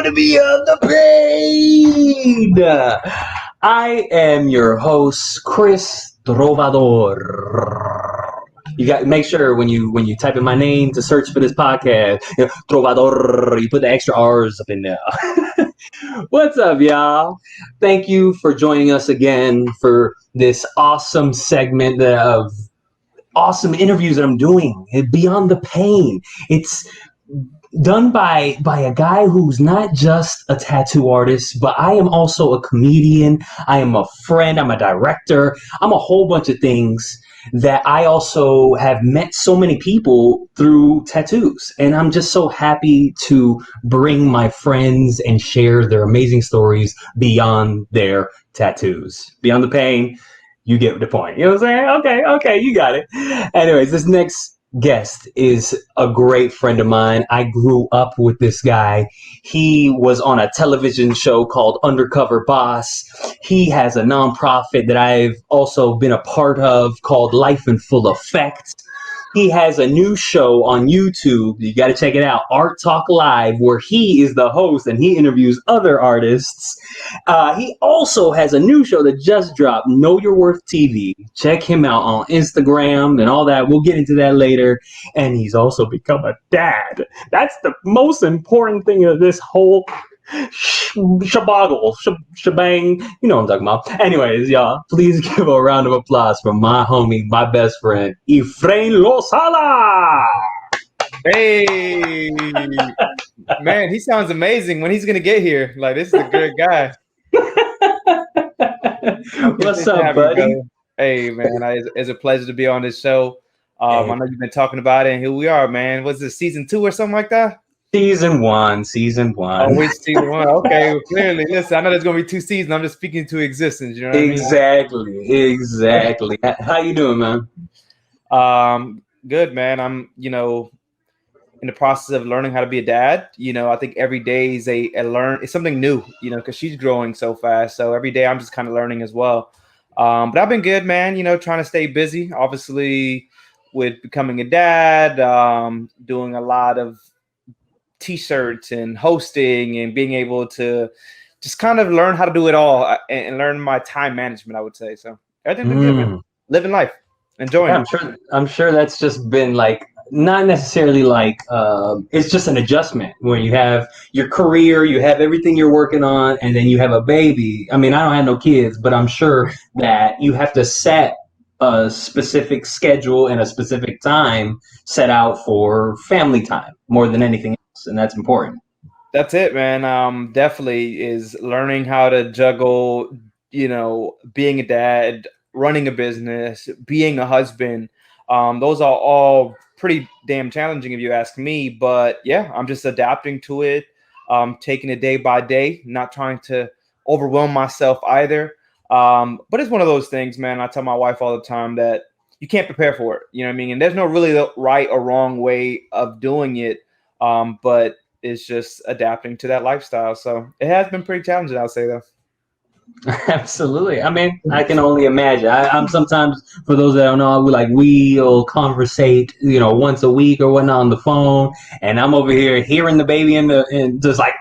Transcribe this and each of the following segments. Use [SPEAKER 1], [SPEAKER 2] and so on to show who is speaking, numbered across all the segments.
[SPEAKER 1] welcome to Beyond the Pain. I am your host, Chris Trovador. You got make sure when you type in my name to search for this podcast, Trovador, you put the extra R's up in there. What's up, y'all? Thank you for joining us again for this awesome segment of awesome interviews that I'm doing. Beyond the Pain. It's done by a guy who's not just a tattoo artist, but I am also a comedian. I am a friend. I'm a director. I'm a whole bunch of things that I also have met so many people through tattoos. And I'm just so happy to bring my friends and share their amazing stories beyond their tattoos. Beyond the pain, you get the point. You know what I'm saying? Okay, you got it. Anyways, this next guest is a great friend of mine. I grew up with this guy. He was on a television show called Undercover Boss. He has a nonprofit that I've also been a part of called Life in Full Effect. He has a new show on YouTube. You got to check it out, Art Talk Live, where he is the host and he interviews other artists. He also has a new show that just dropped, Know Your Worth TV. Check him out on Instagram and all that. We'll get into that later. And he's also become a dad. That's the most important thing of this whole shebang. You know what I'm talking about. Anyways, y'all, please give a round of applause for my homie, my best friend, Efrain Lozada.
[SPEAKER 2] Hey, man, he sounds amazing. When he's gonna get here? Like, this is a good guy.
[SPEAKER 1] What's up, buddy?
[SPEAKER 2] Hey, man, it's a pleasure to be on this show. I know you've been talking about it, and here we are, man. Was this season 2 or something like that?
[SPEAKER 1] Season one.
[SPEAKER 2] Oh, which season 1? Okay, well, clearly. Listen, I know there's gonna be 2 seasons. I'm just speaking to existence. You know what
[SPEAKER 1] exactly, I mean? Exactly. How you doing, man?
[SPEAKER 2] Good, man. I'm, in the process of learning how to be a dad. I think every day is it's something new. Because she's growing so fast. So every day I'm just kind of learning as well. But I've been good, man. Trying to stay busy. Obviously, with becoming a dad, doing a lot of T-shirts and hosting and being able to just kind of learn how to do it all and learn my time management, I would say. So everything's been good, man. Living life, enjoying it.
[SPEAKER 1] I'm sure that's just been like, not necessarily like, it's just an adjustment when you have your career, you have everything you're working on, and then you have a baby. I mean, I don't have no kids, but I'm sure that you have to set a specific schedule and a specific time set out for family time more than anything else. And that's important.
[SPEAKER 2] That's it, man. Definitely is learning how to juggle, being a dad, running a business, being a husband. Those are all pretty damn challenging if you ask me. But yeah, I'm just adapting to it, taking it day by day, not trying to overwhelm myself either. But it's one of those things, man. I tell my wife all the time that you can't prepare for it. You know what I mean? And there's no really right or wrong way of doing it. But it's just adapting to that lifestyle. So it has been pretty challenging, I'll say, though.
[SPEAKER 1] Absolutely. I mean, I can only imagine. I'm sometimes, for those that don't know, we'll conversate, once a week or whatnot on the phone, and I'm over here hearing the baby and just like,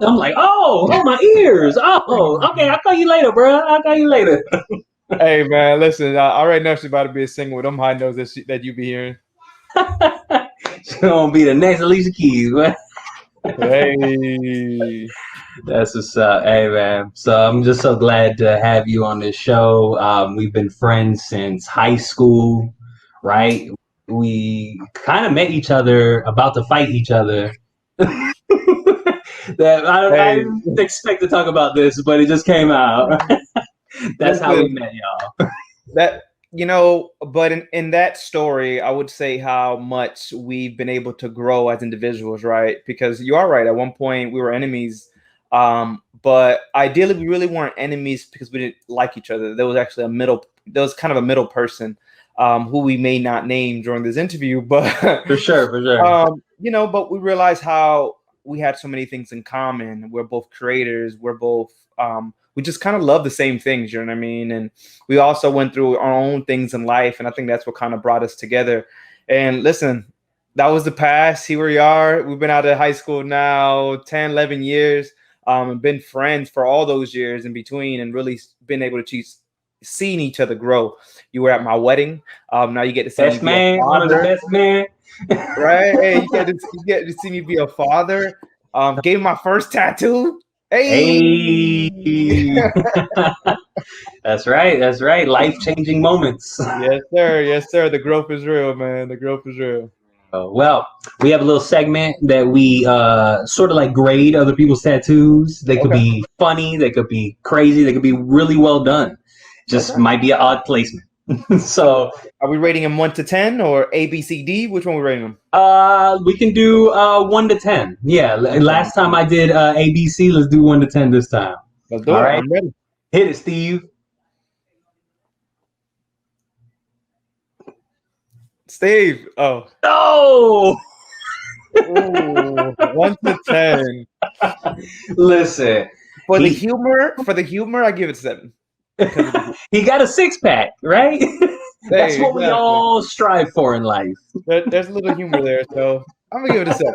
[SPEAKER 1] I'm like, oh, my ears. Oh, okay. I'll call you later, bro. I'll call you later.
[SPEAKER 2] Hey, man, listen, I already know she's about to be a singer with them high notes that you be hearing.
[SPEAKER 1] She's gonna be the next Alicia Keys.
[SPEAKER 2] Hey,
[SPEAKER 1] that's what's up. Hey, man. So I'm just so glad to have you on this show. We've been friends since high school, right? We kind of met each other about to fight each other. I didn't expect to talk about this, but it just came out. That's how we met, y'all.
[SPEAKER 2] But in that story, I would say how much we've been able to grow as individuals, right? Because you are right. At one point, we were enemies. But ideally, we really weren't enemies because we didn't like each other. There was actually there was kind of a middle person who we may not name during this interview. But
[SPEAKER 1] for sure.
[SPEAKER 2] But we realized how we had so many things in common. We're both creators. We're both we just kind of love the same things, you know what I mean? And we also went through our own things in life. And I think that's what kind of brought us together. And listen, that was the past. Here we are. We've been out of high school now 10, 11 years, and been friends for all those years in between, and really been able to seeing each other grow. You were at my wedding. Now you get to see
[SPEAKER 1] Best
[SPEAKER 2] me be a
[SPEAKER 1] man, one of the
[SPEAKER 2] father,
[SPEAKER 1] best men.
[SPEAKER 2] right? Hey, you get to see me be a father. Gave my first tattoo.
[SPEAKER 1] Hey.
[SPEAKER 2] Hey.
[SPEAKER 1] That's right. That's right. Life-changing moments.
[SPEAKER 2] Yes, sir. Yes, sir. The growth is real, man. The growth is real.
[SPEAKER 1] Well, we have a little segment that we sort of like grade other people's tattoos. They could
[SPEAKER 2] Okay.
[SPEAKER 1] be funny, they could be crazy, they could be really well done. Just
[SPEAKER 2] Okay.
[SPEAKER 1] might be an odd placement.
[SPEAKER 2] So,
[SPEAKER 1] So
[SPEAKER 2] are we rating them 1 to 10 or A, B, C, D? Which one are we rating them?
[SPEAKER 1] we can do 1 to 10. Yeah, last time I did ABC. Let's do 1 to 10 this time.
[SPEAKER 2] Let's do
[SPEAKER 1] All
[SPEAKER 2] it.
[SPEAKER 1] right,
[SPEAKER 2] I'm ready.
[SPEAKER 1] hit it, Steve.
[SPEAKER 2] Steve. Oh.
[SPEAKER 1] Oh,
[SPEAKER 2] Ooh, 1 to 10.
[SPEAKER 1] listen,
[SPEAKER 2] For the
[SPEAKER 1] he
[SPEAKER 2] humor, I give it 7. Because of the,
[SPEAKER 1] he got a 6 pack, right? That's
[SPEAKER 2] hey,
[SPEAKER 1] what we
[SPEAKER 2] exactly.
[SPEAKER 1] all strive for in life.
[SPEAKER 2] There's a little humor there, so I'm gonna give it a 7.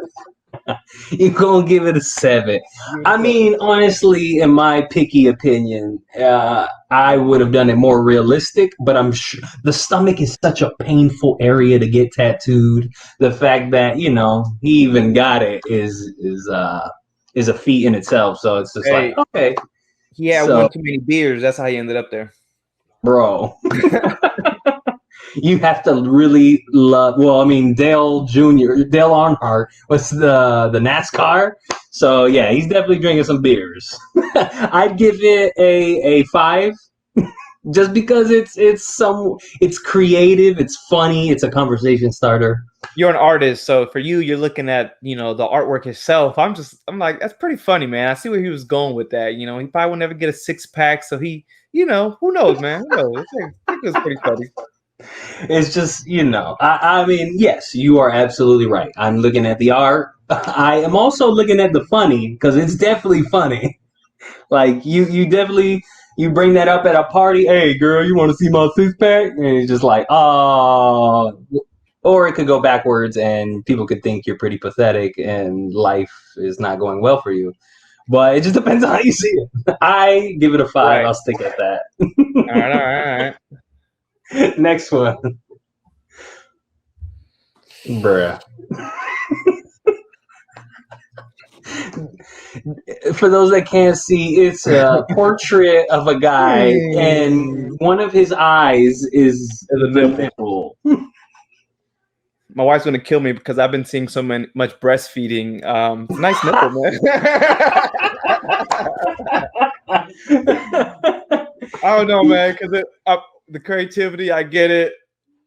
[SPEAKER 1] You're gonna give it a 7.
[SPEAKER 2] Give it a
[SPEAKER 1] I
[SPEAKER 2] 7.
[SPEAKER 1] mean, honestly, in my picky opinion, I would have done it more realistic. But I'm sure the stomach is such a painful area to get tattooed. The fact that he even got it is a feat in itself. So it's just like,
[SPEAKER 2] Hey,
[SPEAKER 1] okay,
[SPEAKER 2] he had
[SPEAKER 1] so
[SPEAKER 2] one too many beers. That's how he ended up there.
[SPEAKER 1] bro, you have to really love. Well, I mean, Dale Earnhardt was the NASCAR. So yeah, he's definitely drinking some beers. I'd give it a 5, just because it's creative, it's funny, it's a conversation starter.
[SPEAKER 2] You're an artist, so for you, you're looking at the artwork itself. I'm like, that's pretty funny, man. I see where he was going with that. He probably will never get a 6-pack, so who knows, man? Who knows? I think it was pretty funny.
[SPEAKER 1] It's just I mean, yes, you are absolutely right. I'm looking at the art. I am also looking at the funny, because it's definitely funny. Like you definitely you bring that up at a party. Hey, girl, you want to see my 6 pack? And it's just like, oh. Or it could go backwards, and people could think you're pretty pathetic, and life is not going well for you. But it just depends on how you see it. I give it a 5.
[SPEAKER 2] Right.
[SPEAKER 1] I'll stick at that.
[SPEAKER 2] All right.
[SPEAKER 1] Next one, bruh. For those that can't see, it's a portrait of a guy, and one of his eyes is the nipple.
[SPEAKER 2] My wife's gonna kill me because I've been seeing much breastfeeding. It's a nice nipple, man. I don't know, man, because the creativity, I get it.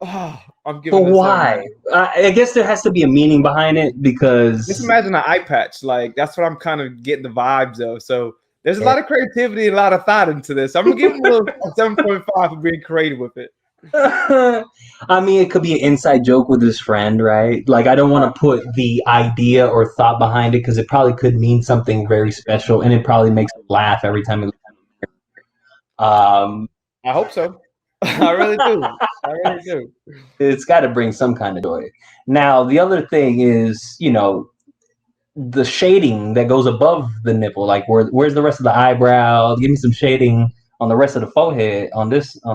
[SPEAKER 2] Oh, I'm giving.
[SPEAKER 1] But why? I guess there has to be a meaning behind it, because
[SPEAKER 2] Just imagine an eye patch. Like, that's what I'm kind of getting the vibes of. So there's a lot of creativity and a lot of thought into this. I'm gonna give him a little 7.5 for being creative with it.
[SPEAKER 1] I mean, it could be an inside joke with his friend, right? Like, I don't want to put the idea or thought behind it, because it probably could mean something very special, and it probably makes him laugh every time he looks at him.
[SPEAKER 2] I hope so. I really do. I really do.
[SPEAKER 1] It's got to bring some kind of joy. Now, the other thing is, the shading that goes above the nipple. Like, where's the rest of the eyebrow? Give me some shading on the rest of the forehead on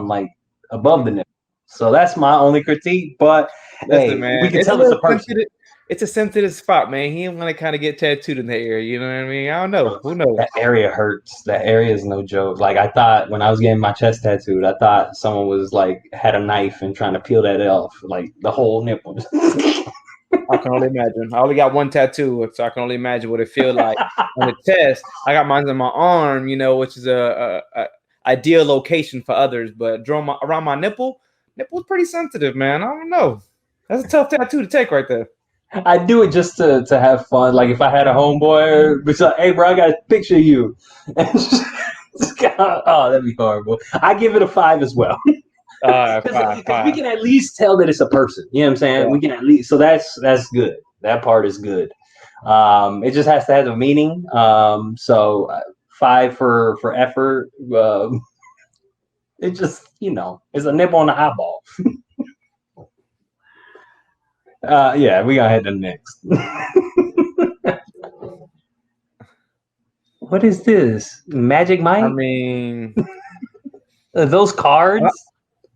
[SPEAKER 1] like above the nipple. So that's my only critique. But
[SPEAKER 2] listen,
[SPEAKER 1] hey,
[SPEAKER 2] man,
[SPEAKER 1] we can tell it's a person.
[SPEAKER 2] It's a sensitive spot, man. He didn't want to kind of get tattooed in that area. You know what I mean? I don't know. Who knows?
[SPEAKER 1] That area hurts. That area is no joke. Like, I thought when I was getting my chest tattooed, I thought someone was like had a knife and trying to peel that off, like the whole nipple.
[SPEAKER 2] I can only imagine. I only got one tattoo, so I can only imagine what it feels like on the chest. I got mine on my arm, which is a ideal location for others. But around my nipple's pretty sensitive, man. I don't know. That's a tough tattoo to take right there.
[SPEAKER 1] I do it just to have fun. Like, if I had a homeboy, it's like, hey, bro, I got a picture of you. Oh, that'd be horrible. I give it a 5 as well. Because we can at least tell that it's a person. You know what I'm saying? Yeah. We can at least. So that's good. That part is good. It just has to have a meaning. So 5 for effort. It just, it's a nipple on the eyeball. Yeah, we gotta head to the next. What is this? Magic Mike?
[SPEAKER 2] I mean,
[SPEAKER 1] Those cards?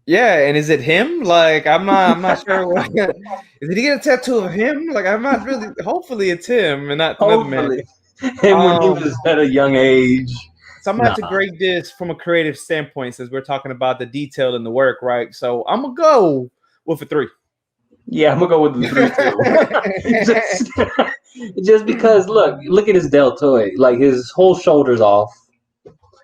[SPEAKER 2] yeah, and is it him? Like, I'm not sure. Did he get a tattoo of him? Like, I'm not really. Hopefully, it's him and not another man.
[SPEAKER 1] Hopefully. And when he was at a young age.
[SPEAKER 2] So I'm gonna have to grade this from a creative standpoint, since we're talking about the detail in the work, right? So I'm gonna go with a 3.
[SPEAKER 1] Yeah, I'm gonna go with the 3 too. just because look at his deltoid. Like his whole shoulder's off.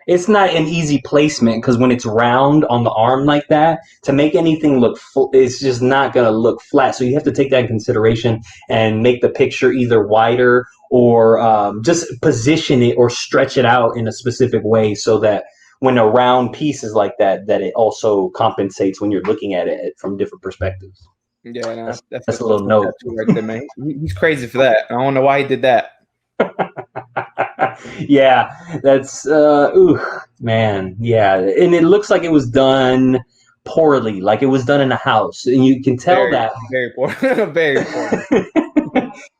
[SPEAKER 1] It's not an easy placement because when it's round on the arm like that, to make anything look it's just not gonna look flat. So you have to take that in consideration and make the picture either wider or just position it or stretch it out in a specific way so that when a round piece is like that, that it also compensates when you're looking at it from different perspectives.
[SPEAKER 2] Yeah, no,
[SPEAKER 1] that's a little note
[SPEAKER 2] right there, man. He's crazy for that. I don't know why he did that.
[SPEAKER 1] Yeah, that's man, yeah, and it looks like it was done poorly, like it was done in a house, and you can tell
[SPEAKER 2] very poor, very poor.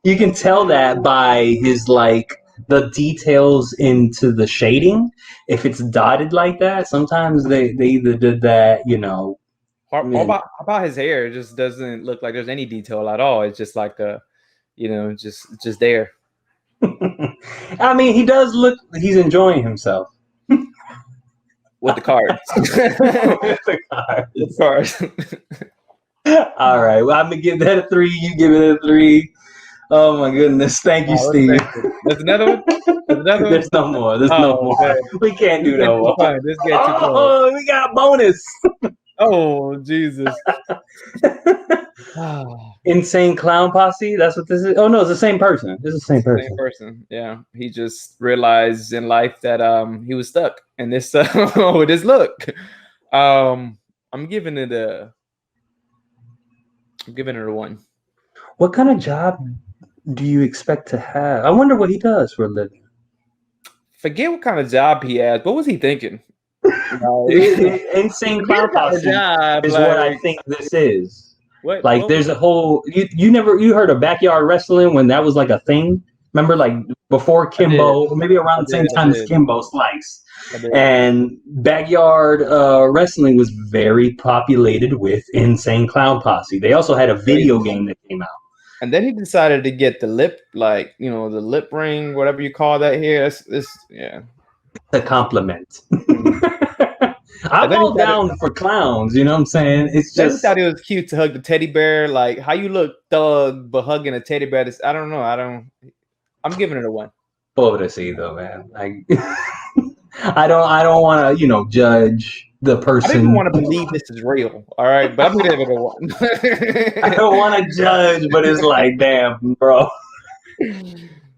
[SPEAKER 1] You can tell that by his the details into the shading. If it's dotted like that, sometimes they either did that,
[SPEAKER 2] How about his hair? It just doesn't look like there's any detail at all. It's just like just there.
[SPEAKER 1] I mean, he does look. He's enjoying himself
[SPEAKER 2] with the cards.
[SPEAKER 1] With the cards. All right. Well, I'm gonna give that a 3. You give it a 3. Oh my goodness! Thank you, Steve.
[SPEAKER 2] There's another one.
[SPEAKER 1] There's no more. There's no more. Man. We can't do no more. Oh, we got bonus.
[SPEAKER 2] Oh, Jesus.
[SPEAKER 1] Insane Clown Posse. That's what this is. Oh no, it's the same person. It's the same person.
[SPEAKER 2] Same person. Yeah. He just realized in life that he was stuck in this with his look. I'm giving it a 1.
[SPEAKER 1] What kind of job do you expect to have? I wonder what he does for a living.
[SPEAKER 2] Forget what kind of job he has. What was he thinking?
[SPEAKER 1] Insane Clown Posse is what I think this is. What there's a whole you heard of backyard wrestling when that was like a thing? Remember, like before Kimbo, maybe around the same time as Kimbo Slice. And backyard wrestling was very populated with Insane Clown Posse. They also had a video game that came out.
[SPEAKER 2] And then he decided to get the lip, the lip ring, whatever you call that here. It's
[SPEAKER 1] a compliment. I'm all down for clowns, you know what I'm saying? It's just.
[SPEAKER 2] I thought it was cute to hug the teddy bear. Like, how you look thug, but hugging a teddy bear. I don't know. I'm giving it a 1.
[SPEAKER 1] Pobrecito, man. I don't want to, judge the person.
[SPEAKER 2] I didn't want to believe this is real. All right, but I'm giving it a 1.
[SPEAKER 1] I don't want to judge, but it's like, damn, bro.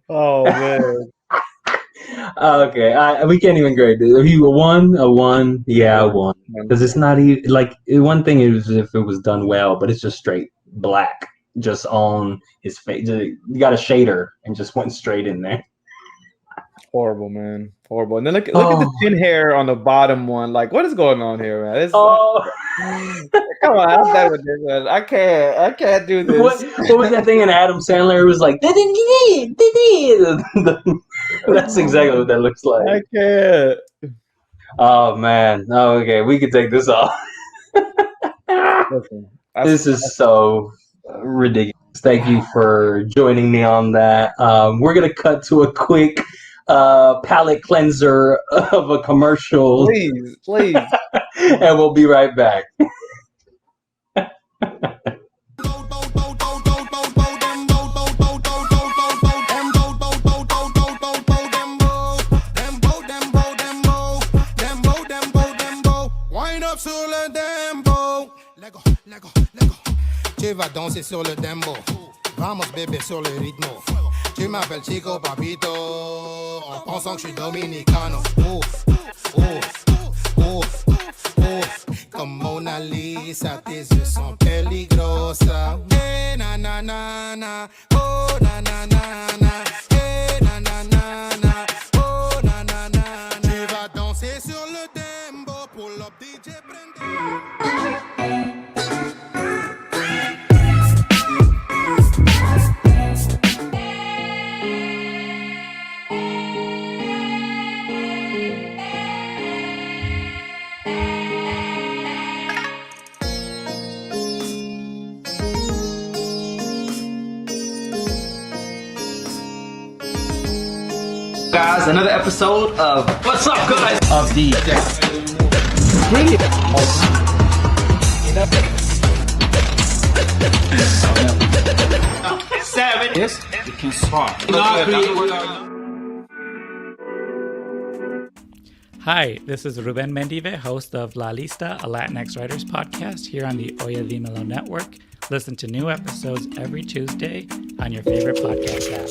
[SPEAKER 2] Oh man.
[SPEAKER 1] Okay, we can't even grade this. Are you a 1? Yeah, a 1. Because it's not even like one thing is if it was done well, but it's just straight black, just on his face. You got a shader and just went straight in there.
[SPEAKER 2] Horrible, man. Horrible. And then look at the chin hair on the bottom one. Like, what is going on here, man? Come on, I can't do this.
[SPEAKER 1] What was that thing in Adam Sandler? It was like, that's exactly what that looks like.
[SPEAKER 2] I can't.
[SPEAKER 1] Oh man. Oh, okay, we can take this off. This is so ridiculous. Thank you for joining me on that. We're gonna cut to a quick palate cleanser of a commercial.
[SPEAKER 2] Please.
[SPEAKER 1] And we'll be right back.
[SPEAKER 3] Tu vas danser sur le dembo. Vamos bébé sur le rythme. Tu m'appelles Chico Papito en pensant que je suis dominicano. Ouf, ouf, ouf, ouf. Comme Mona Lisa, tes yeux sont peligrosa. Hey, na na na na, oh na na na na. Hey, na na na na, oh na na na na. Tu vas danser sur le dembo. Pull up DJ Brenda.
[SPEAKER 4] Guys, another episode of What's Up, Guys? Of the Seven. Yes, you can swap.
[SPEAKER 5] Hi, this is Ruben Mendive, host of La Lista, a Latinx writers podcast here on the Oye Dimelo network. Listen to new episodes every Tuesday on your favorite podcast app.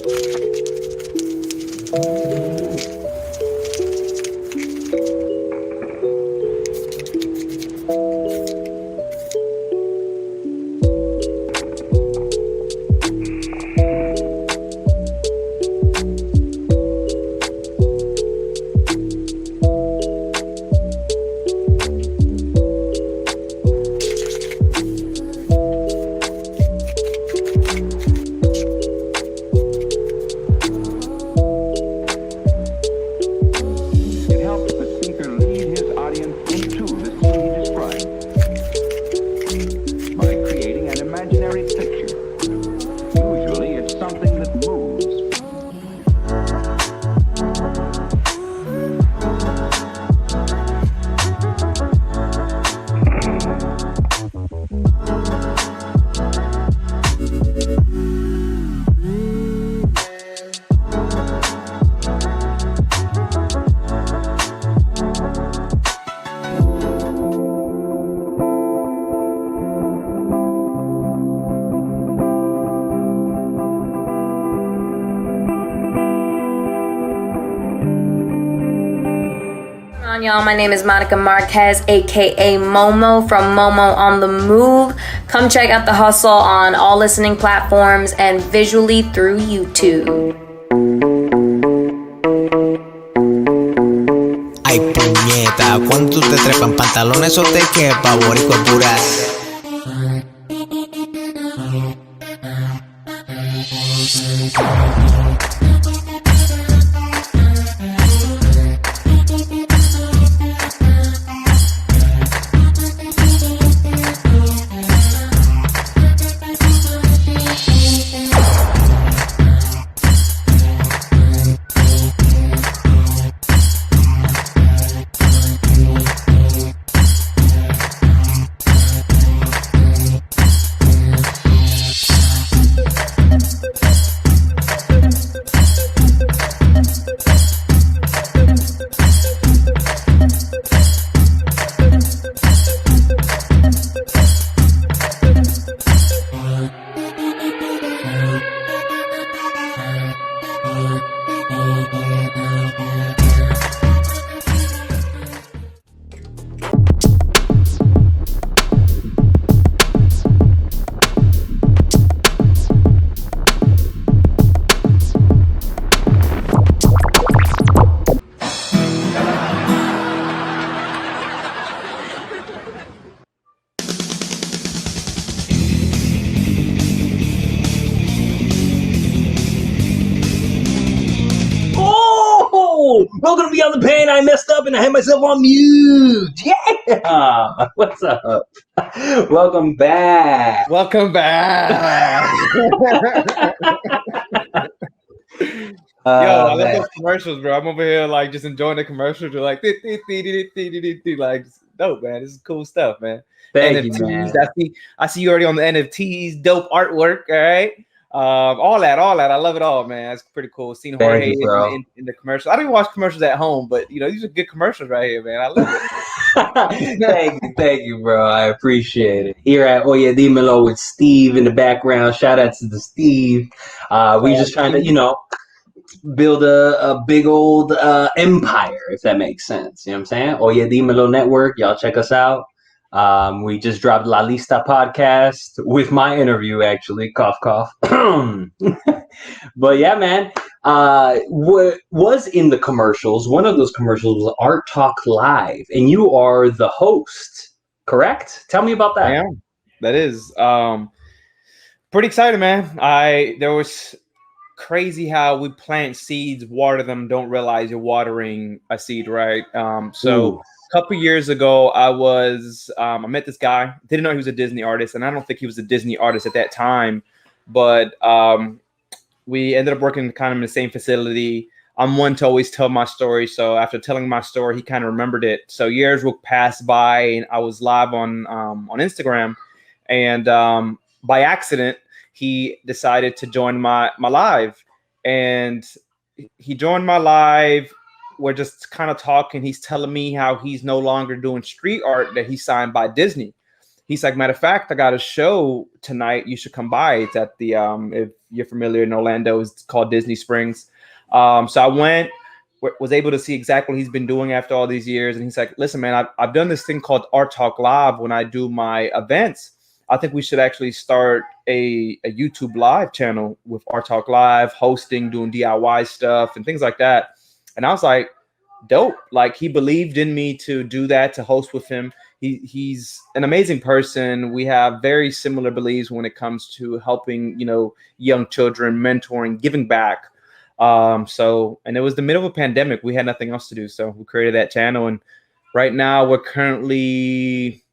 [SPEAKER 6] Y'all, my name is Monica Marquez, aka Momo from Momo on the Move. Come check out The Hustle on all listening platforms and visually through YouTube.
[SPEAKER 7] Ay puñeta, ¿cuánto te trepan pantalones o te quepa, boricua pura?
[SPEAKER 1] Welcome to Beyond the Pain. I messed up and I had myself on mute. Yeah. What's up? Welcome back.
[SPEAKER 2] Welcome back. Yo, I love those commercials, bro. I'm over here like just enjoying the commercials. You're like, like dope, man. This is cool stuff, man.
[SPEAKER 1] Thank
[SPEAKER 2] NFTs,
[SPEAKER 1] you, man.
[SPEAKER 2] I see you already on the NFTs. Dope artwork, all right. All that. I love it all, man. It's pretty cool. Seeing Jorge in the commercial. I don't even watch commercials at home, but you know, these are good commercials right here, man. I love
[SPEAKER 1] it. Thank you, bro. I appreciate it. Here at Oye Dimelo with Steve in the background. Shout out to the Steve. We just trying to, you know, build a big old empire, if that makes sense. You know what I'm saying? Oye Dimelo Network. Y'all check us out. We just dropped La Lista podcast with my interview, actually. Cough, cough. But yeah, man, what was in the commercials, one of those commercials was Art Talk Live, and you are the host, correct? Tell me about that.
[SPEAKER 2] I am. That is pretty excited, man. There was crazy how we plant seeds, water them, don't realize you're watering a seed, right? So a couple years ago, I met this guy, didn't know he was a Disney artist, and I don't think he was a Disney artist at that time, but we ended up working kind of in the same facility. I'm one to always tell my story. So after telling my story, he kind of remembered it. So years will pass by, and I was live on Instagram, and by accident, he decided to join my live, and he joined my live. We're just kind of talking. He's telling me how he's no longer doing street art, that he signed by Disney. He's like, matter of fact, I got a show tonight. You should come by. It's at the if you're familiar in Orlando, it's called Disney Springs. So I went, was able to see exactly what he's been doing after all these years. And he's like, listen, man, I've done this thing called Art Talk Live when I do my events. I think we should actually start a YouTube live channel with Art Talk Live, hosting, doing DIY stuff and things like that. And I was like, dope. Like, he believed in me to do that, to host with him. He's an amazing person. We have very similar beliefs when it comes to helping, young children, mentoring, giving back. And it was the middle of a pandemic. We had nothing else to do. So we created that channel. And right now we're currently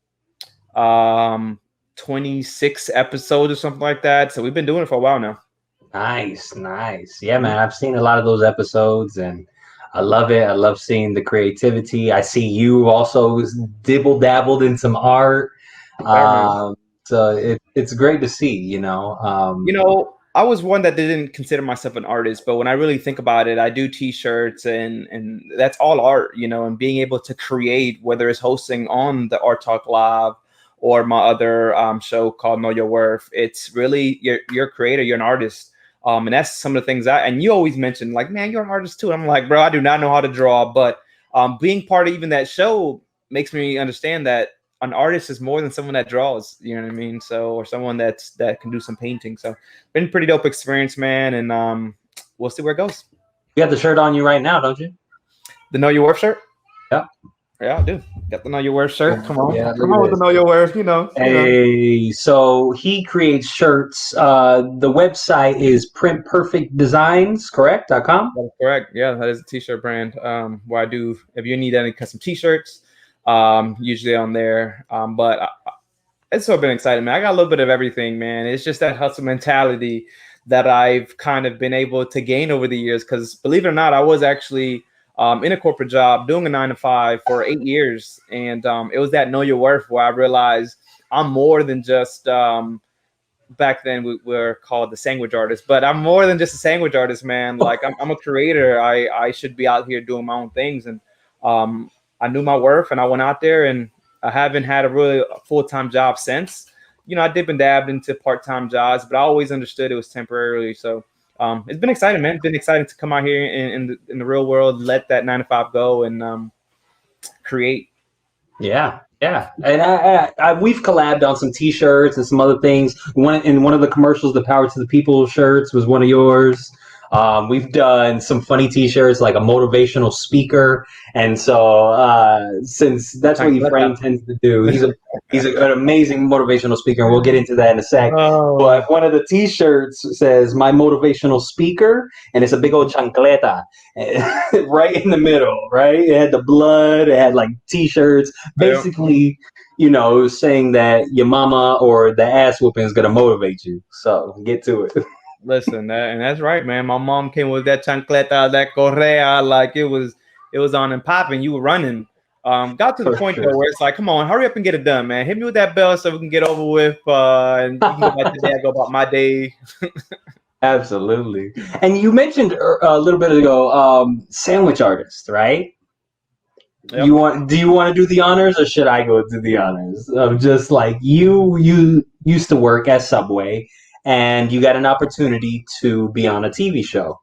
[SPEAKER 2] 26 episodes or something like that. So we've been doing it for a while now.
[SPEAKER 1] Nice. Yeah, man, I've seen a lot of those episodes and I love it. I love seeing the creativity. I see you also dibble dabbled in some art. So it's great to see,
[SPEAKER 2] I was one that didn't consider myself an artist, but when I really think about it, I do t-shirts and that's all art, and being able to create, whether it's hosting on the Art Talk Live or my other show called Know Your Worth. It's really, you're a creator, you're an artist. And that's some of the things and you always mention, like, man, you're an artist too. I'm like, bro, I do not know how to draw, but being part of even that show makes me understand that an artist is more than someone that draws, you know what I mean? So, or someone that can do some painting. So been a pretty dope experience, man. And we'll see where it goes.
[SPEAKER 1] You got the shirt on you right now, don't you?
[SPEAKER 2] The Know Your Worth shirt?
[SPEAKER 1] Yeah.
[SPEAKER 2] Yeah, I do. Got the Know Your Worth shirt. Come on.
[SPEAKER 1] Yeah,
[SPEAKER 2] Come on with the Know Your Worth,
[SPEAKER 1] Hey, so he creates shirts. The website is printperfectdesigns, correct? .com?
[SPEAKER 2] That is correct. Yeah, that is a t-shirt brand where I do, if you need any custom t-shirts, usually on there. But it's so been exciting, man. I got a little bit of everything, man. It's just that hustle mentality that I've kind of been able to gain over the years. Because believe it or not, I was actually in a corporate job doing a 9-to-5 for 8 years. And it was that Know Your Worth where I realized I'm more than just, back then we were called the sandwich artist, but I'm more than just a sandwich artist, man. Like I'm a creator. I should be out here doing my own things. And I knew my worth and I went out there, and I haven't had a really full-time job since. I dipped and dabbed into part-time jobs, but I always understood it was temporarily. So it's been exciting, man. It's been exciting to come out here in the real world, let that 9-to-5 go and create.
[SPEAKER 1] Yeah. And I we've collabed on some t-shirts and some other things. In one of the commercials, the Power to the People shirts was one of yours. We've done some funny t-shirts, like a motivational speaker. And so since that's what Efrain tends to do, he's an amazing motivational speaker, and we'll get into that in a sec. But one of the t-shirts says "My Motivational Speaker," and it's a big old chancleta right in the middle, right? It had the blood, it had like t-shirts, basically, saying that your mama or the ass whooping is gonna motivate you. So get to it.
[SPEAKER 2] Listen, and that's right, man. My mom came with that chancleta, that correa, like it was on and popping. You were running. Got to the point though where it's like, come on, hurry up and get it done, man. Hit me with that bell so we can get over with, and you can go back to day, go about my day.
[SPEAKER 1] Absolutely. And you mentioned a little bit ago, sandwich artist, right? Yep. Do you want to do the honors, or should I go do the honors? Just like you used to work at Subway, and you got an opportunity to be on a TV show.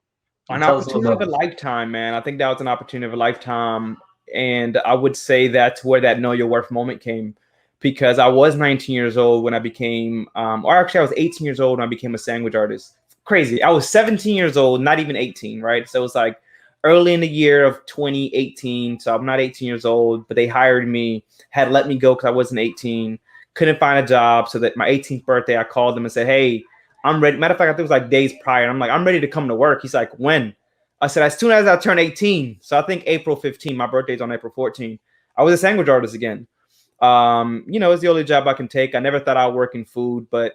[SPEAKER 2] An opportunity of a lifetime, man. I think that was an opportunity of a lifetime. And I would say that's where that Know Your Worth moment came, because I was 19 years old when I became, or actually I was 18 years old when I became a sandwich artist. Crazy. I was 17 years old, not even 18, right? So it was like early in the year of 2018. So I'm not 18 years old, but they hired me, had let me go because I wasn't 18. Couldn't find a job. So that my 18th birthday, I called them and said, hey, I'm ready. Matter of fact, I think it was like days prior. I'm like, I'm ready to come to work. He's like, when? I said, as soon as I turn 18. So I think April 15, my birthday's on April 14. I was a sandwich artist again. It's the only job I can take. I never thought I'd work in food, but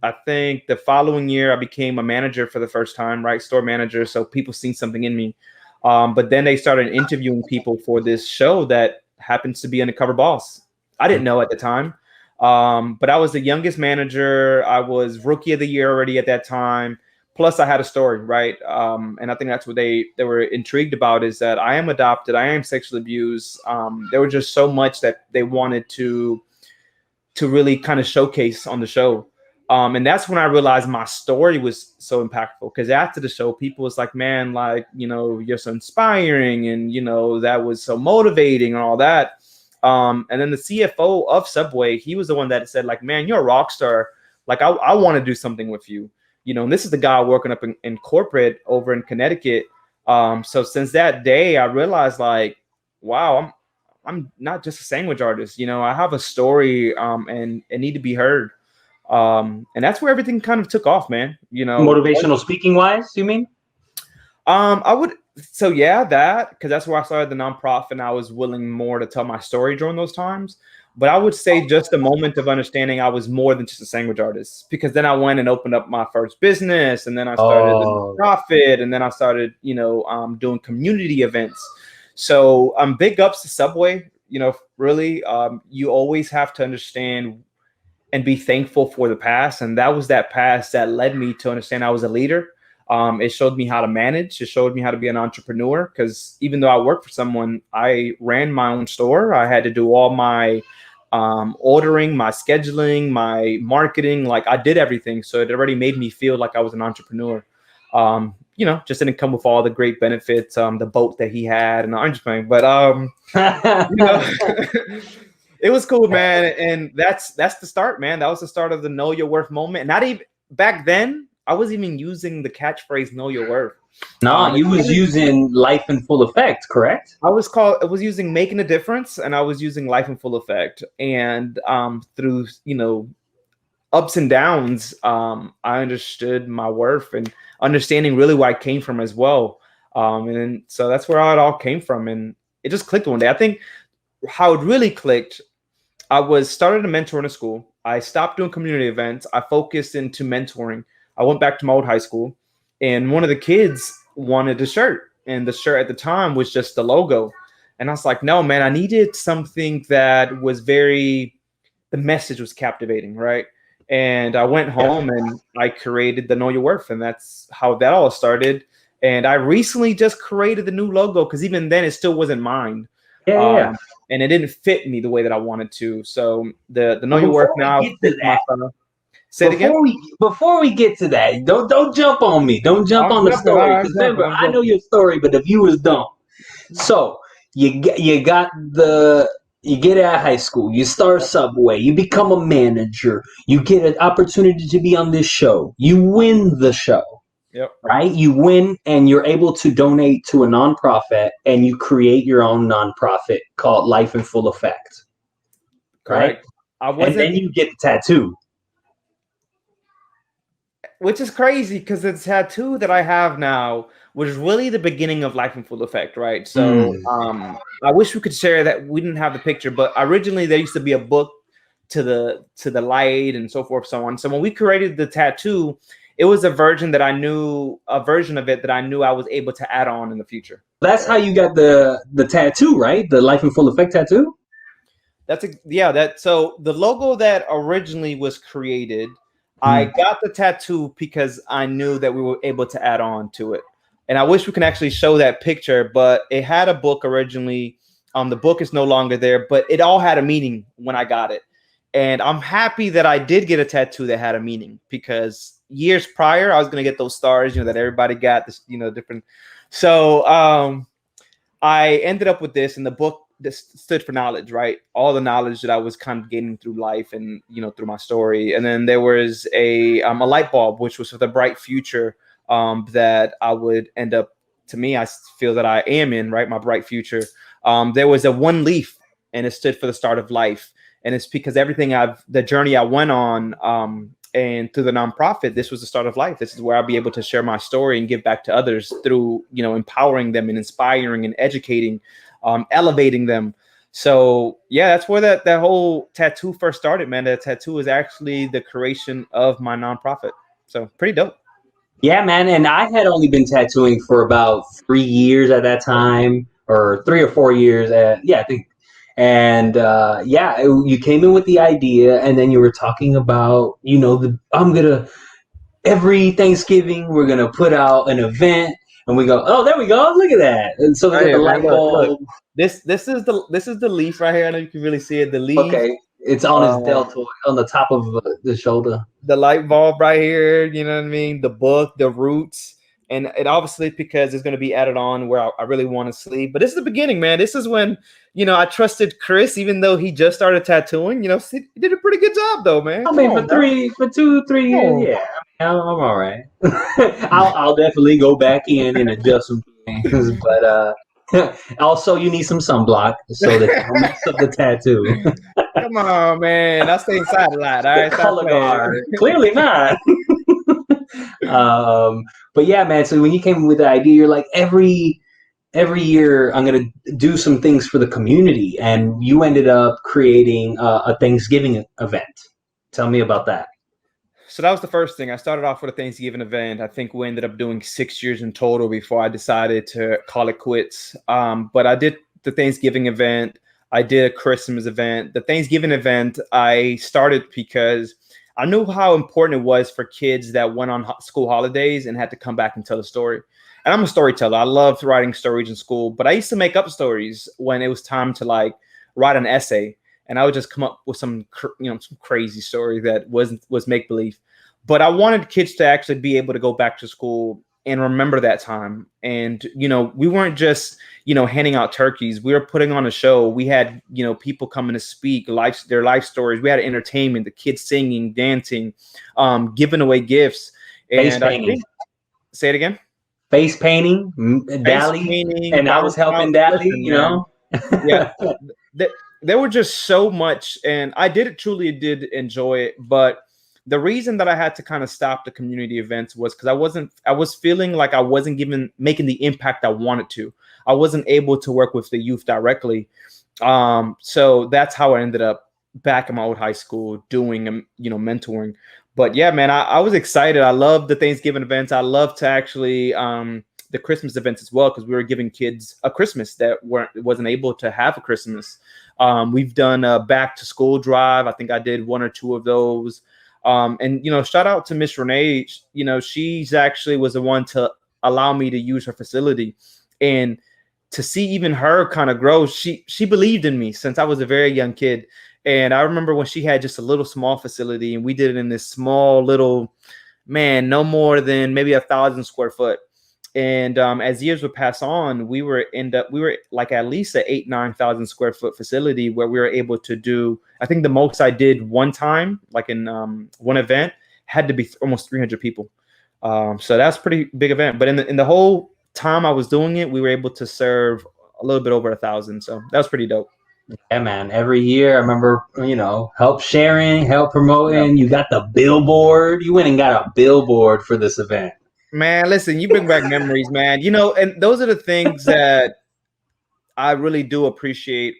[SPEAKER 2] I think the following year I became a manager for the first time, right? Store manager. So people seen something in me. But then they started interviewing people for this show that happens to be Undercover Boss. I didn't know at the time. But I was the youngest manager. I was rookie of the year already at that time. Plus I had a story, right? And I think that's what they were intrigued about, is that I am adopted. I am sexually abused. There was just so much that they wanted to really kind of showcase on the show. And that's when I realized my story was so impactful, because after the show, people was like, man, like, you know, you're so inspiring, and, you know, that was so motivating and all that. And then the CFO of Subway, he was the one that said, like, man, you're a rock star. Like, I want to do something with you, you know, and this is the guy working up in corporate over in Connecticut. So since that day, I realized, like, wow, I'm not just a sandwich artist. You know, I have a story, and it need to be heard. And that's where everything kind of took off, man. You know,
[SPEAKER 1] motivational speaking wise, you mean?
[SPEAKER 2] That, because that's where I started the nonprofit, and I was willing more to tell my story during those times. But I would say just the moment of understanding I was more than just a sandwich artist, because then I went and opened up my first business, and then I started the nonprofit, and then I started, you know, doing community events. So big ups to Subway. You know, really, you always have to understand and be thankful for the past. And that was that past that led me to understand I was a leader. It showed me how to manage. It showed me how to be an entrepreneur, because even though I worked for someone, I ran my own store. I had to do all my ordering, my scheduling, my marketing. Like, I did everything. So it already made me feel like I was an entrepreneur. You know, just didn't come with all the great benefits, the boat that he had, and I'm just playing. But you know, it was cool, man. And that's the start, man. That was the start of the Know Your Worth moment. And not even back then, I was even using the catchphrase "Know Your Worth."
[SPEAKER 1] No, you was using Life in Full Effect, correct?
[SPEAKER 2] I was using Making a Difference, and I was using Life in Full Effect. And through, you know, ups and downs, I understood my worth, and understanding really where I came from as well. And so that's where it all came from. And it just clicked one day. I think how it really clicked, I started a mentor in a school. I stopped doing community events. I focused into mentoring. I went back to my old high school, and one of the kids wanted a shirt, and the shirt at the time was just the logo. And I was like, no, man, I needed something that was the message was captivating, right? And I went home and I created the Know Your Worth, and that's how that all started. And I recently just created the new logo, because even then it still wasn't mine. And it didn't fit me the way that I wanted to. So the Know Your Worth now fits my style. Say it again.
[SPEAKER 1] Before we get to that, don't jump on me. Don't jump on the story. Because remember, I know your story, but the viewers don't. So you get out of high school, you start Subway, you become a manager, you get an opportunity to be on this show, you win the show.
[SPEAKER 2] Yep.
[SPEAKER 1] Right? You win, and you're able to donate to a nonprofit, and you create your own nonprofit called Life in Full Effect. Right? And then you get the tattoo.
[SPEAKER 2] Which is crazy, because the tattoo that I have now was really the beginning of Life in Full Effect, right? So I wish we could share that. We didn't have the picture, but originally there used to be a book to the light and so forth, so on. So when we created the tattoo, it was a version of it that I knew I was able to add on in the future.
[SPEAKER 1] That's how you got the tattoo, right? The Life in Full Effect tattoo?
[SPEAKER 2] So the logo that originally was created, I got the tattoo because I knew that we were able to add on to it. And I wish we can actually show that picture, but it had a book originally. The book is no longer there, but it all had a meaning when I got it. And I'm happy that I did get a tattoo that had a meaning, because years prior, I was going to get those stars, that everybody got, this, different. So I ended up with this, and the book this stood for knowledge, right? All the knowledge that I was kind of gaining through life and, through my story. And then there was a light bulb, which was for the bright future that I would end up, to me, I feel that I am in, right? My bright future. There was a one leaf, and it stood for the start of life. And it's because the journey I went on, and through the nonprofit, this was the start of life. This is where I'll be able to share my story and give back to others through, empowering them and inspiring and educating, elevating them. So yeah, that's where that whole tattoo first started, man. That tattoo is actually the creation of my nonprofit. So pretty dope.
[SPEAKER 1] Yeah, man. And I had only been tattooing for about 3 years at that time, or 3 or 4 years. Yeah, I think. And you came in with the idea, and then you were talking about, every Thanksgiving we're gonna put out an event, and we go, oh, there we go, look at that. And so we got the light bulb.
[SPEAKER 2] Look. This is the leaf right here. I know you can really see it. The leaf.
[SPEAKER 1] Okay, it's on his deltoid, on the top of the shoulder.
[SPEAKER 2] The light bulb right here. You know what I mean? The book, the roots, and it obviously because it's going to be added on where I really want to sleep. But this is the beginning, man. This is when I trusted Chris, even though he just started tattooing. He did a pretty good job, though, man.
[SPEAKER 1] I mean, for 2-3 years, yeah. I'm all right. I'll definitely go back in and adjust some things, but also you need some sunblock so that you don't mess up the tattoo.
[SPEAKER 2] Come on, man. I stay inside a lot. All right,
[SPEAKER 1] color guard. Clearly not. But yeah, man. So when you came with the idea, you're like, every year I'm gonna do some things for the community, and you ended up creating a Thanksgiving event. Tell me about that.
[SPEAKER 2] So that was the first thing. I started off with a Thanksgiving event. I think we ended up doing 6 years in total before I decided to call it quits. But I did the Thanksgiving event. I did a Christmas event. The Thanksgiving event I started because I knew how important it was for kids that went on school holidays and had to come back and tell a story. And I'm a storyteller. I loved writing stories in school, but I used to make up stories when it was time to write an essay. And I would just come up with some crazy story that was make believe. But I wanted kids to actually be able to go back to school and remember that time. And we weren't just handing out turkeys. We were putting on a show. We had people coming to speak their life stories. We had entertainment, the kids singing, dancing, giving away gifts.
[SPEAKER 1] Face painting.
[SPEAKER 2] Say it again.
[SPEAKER 1] Face painting, Dally, and I was helping Dally.
[SPEAKER 2] Yeah. There were just so much, and I truly did enjoy it. But the reason that I had to kind of stop the community events was because I was feeling like I wasn't making the impact I wanted to. I wasn't able to work with the youth directly. So that's how I ended up back in my old high school doing, mentoring. But yeah, man, I was excited. I loved the Thanksgiving events. I loved to actually, the Christmas events as well, because we were giving kids a Christmas that wasn't able to have a Christmas. We've done a back to school drive. I think I did 1 or 2 of those. And shout out to Miss Renee. She's actually was the one to allow me to use her facility, and to see even her kind of grow. She believed in me since I was a very young kid. And I remember when she had just a little small facility, and we did it in this small little, man, no more than maybe 1,000 square foot. And as years would pass on, we were like at least an 8,000-9,000 square foot facility where we were able to do, I think the most I did one time, like in one event, had to be almost 300 people. So that's a pretty big event. But in the whole time I was doing it, we were able to serve a little bit over 1,000. So that was pretty dope.
[SPEAKER 1] Yeah, man. Every year, I remember, help sharing, help promoting. You got the billboard. You went and got a billboard for this event.
[SPEAKER 2] Man, listen, you bring back memories, man. And those are the things that I really do appreciate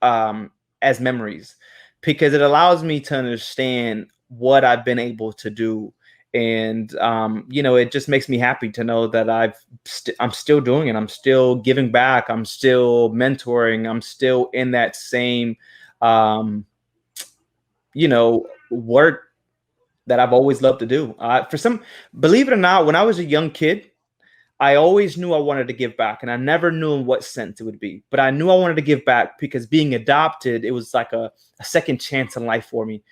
[SPEAKER 2] as memories, because it allows me to understand what I've been able to do. And, it just makes me happy to know that I'm still doing it. I'm still giving back. I'm still mentoring. I'm still in that same, work that I've always loved to do. Believe it or not, when I was a young kid, I always knew I wanted to give back, and I never knew in what sense it would be, but I knew I wanted to give back because being adopted, it was like a second chance in life for me.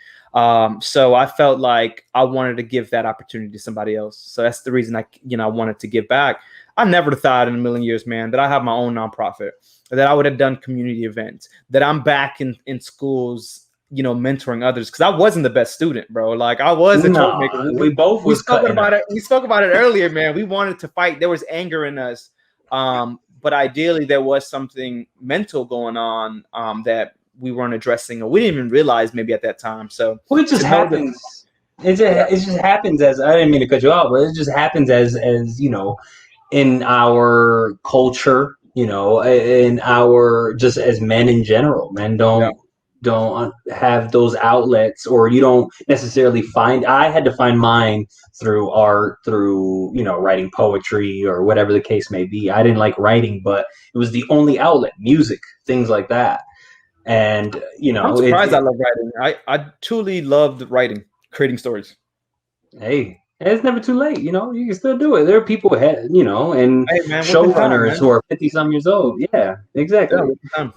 [SPEAKER 2] So I felt like I wanted to give that opportunity to somebody else. So that's the reason I wanted to give back. I never thought in a million years, man, that I have my own nonprofit, that I would have done community events, that I'm back in schools, mentoring others, because I wasn't the best student, bro. Like I was a troublemaker. We spoke about it. We spoke about it earlier, man. We wanted to fight. There was anger in us, but ideally there was something mental going on that we weren't addressing, or we didn't even realize maybe at that time. So
[SPEAKER 1] it just happens. It just happens as, I didn't mean to cut you off, but it just happens as in our culture. you know, in our, just as men in general. Men don't have those outlets, or you don't necessarily find. I had to find mine through art, through, you know, writing poetry or whatever the case may be. I didn't like writing, but it was the only outlet. Music, things like that. And you
[SPEAKER 2] I'm
[SPEAKER 1] know,
[SPEAKER 2] surprised I love writing. I truly loved writing, creating stories.
[SPEAKER 1] hey, it's never too late. You know, you can still do it. There are people ahead, you know, and
[SPEAKER 2] Hey man, what's the time,
[SPEAKER 1] showrunners
[SPEAKER 2] man?
[SPEAKER 1] who are 50-some years old. Yeah, exactly.
[SPEAKER 2] Yeah, what's the time?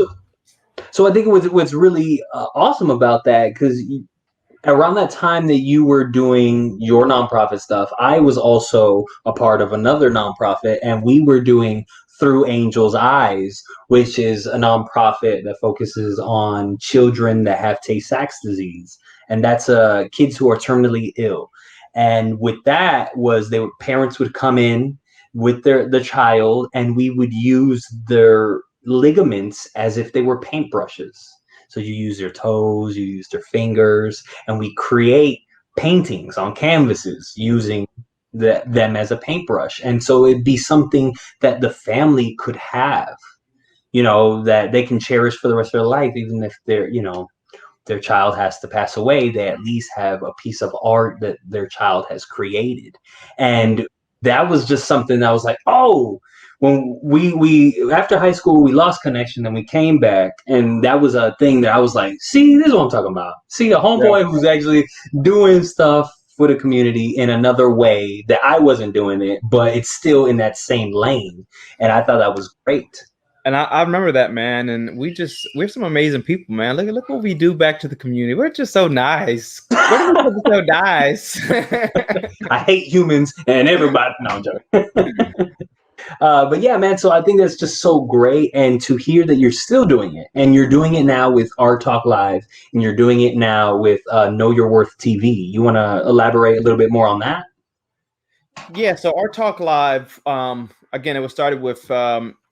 [SPEAKER 1] So I think what's really awesome about that, because around that time that you were doing your nonprofit stuff, I was also a part of another nonprofit, and we were doing Through Angel's Eyes, which is a nonprofit that focuses on children that have Tay-Sachs disease, and that's kids who are terminally ill. And with that was parents would come in with the child, and we would use their ligaments as if they were paintbrushes. So you use your toes, you use their fingers, and we create paintings on canvases using them as a paintbrush. And so it'd be something that the family could have, you know, that they can cherish for the rest of their life, even if their child has to pass away. They at least have a piece of art that their child has created. And that was just something that was like, oh, when we after high school, we lost connection and we came back, and that was a thing that I was like, see, this is what I'm talking about. See, a homeboy who's actually doing stuff for the community in another way that I wasn't doing it, but it's still in that same lane. And I thought that was great.
[SPEAKER 2] And I remember that, man. And we're some amazing people, man. Look what we do back to the community. We're just so nice. We're so nice.
[SPEAKER 1] I hate humans and everybody. No, I'm joking. But yeah, man, so I think that's just so great. And to hear that you're still doing it, and you're doing it now with Art Talk Live, and you're doing it now with Know Your Worth TV. You want to elaborate a little bit more on that?
[SPEAKER 2] Yeah, so Art Talk Live, again, it was started with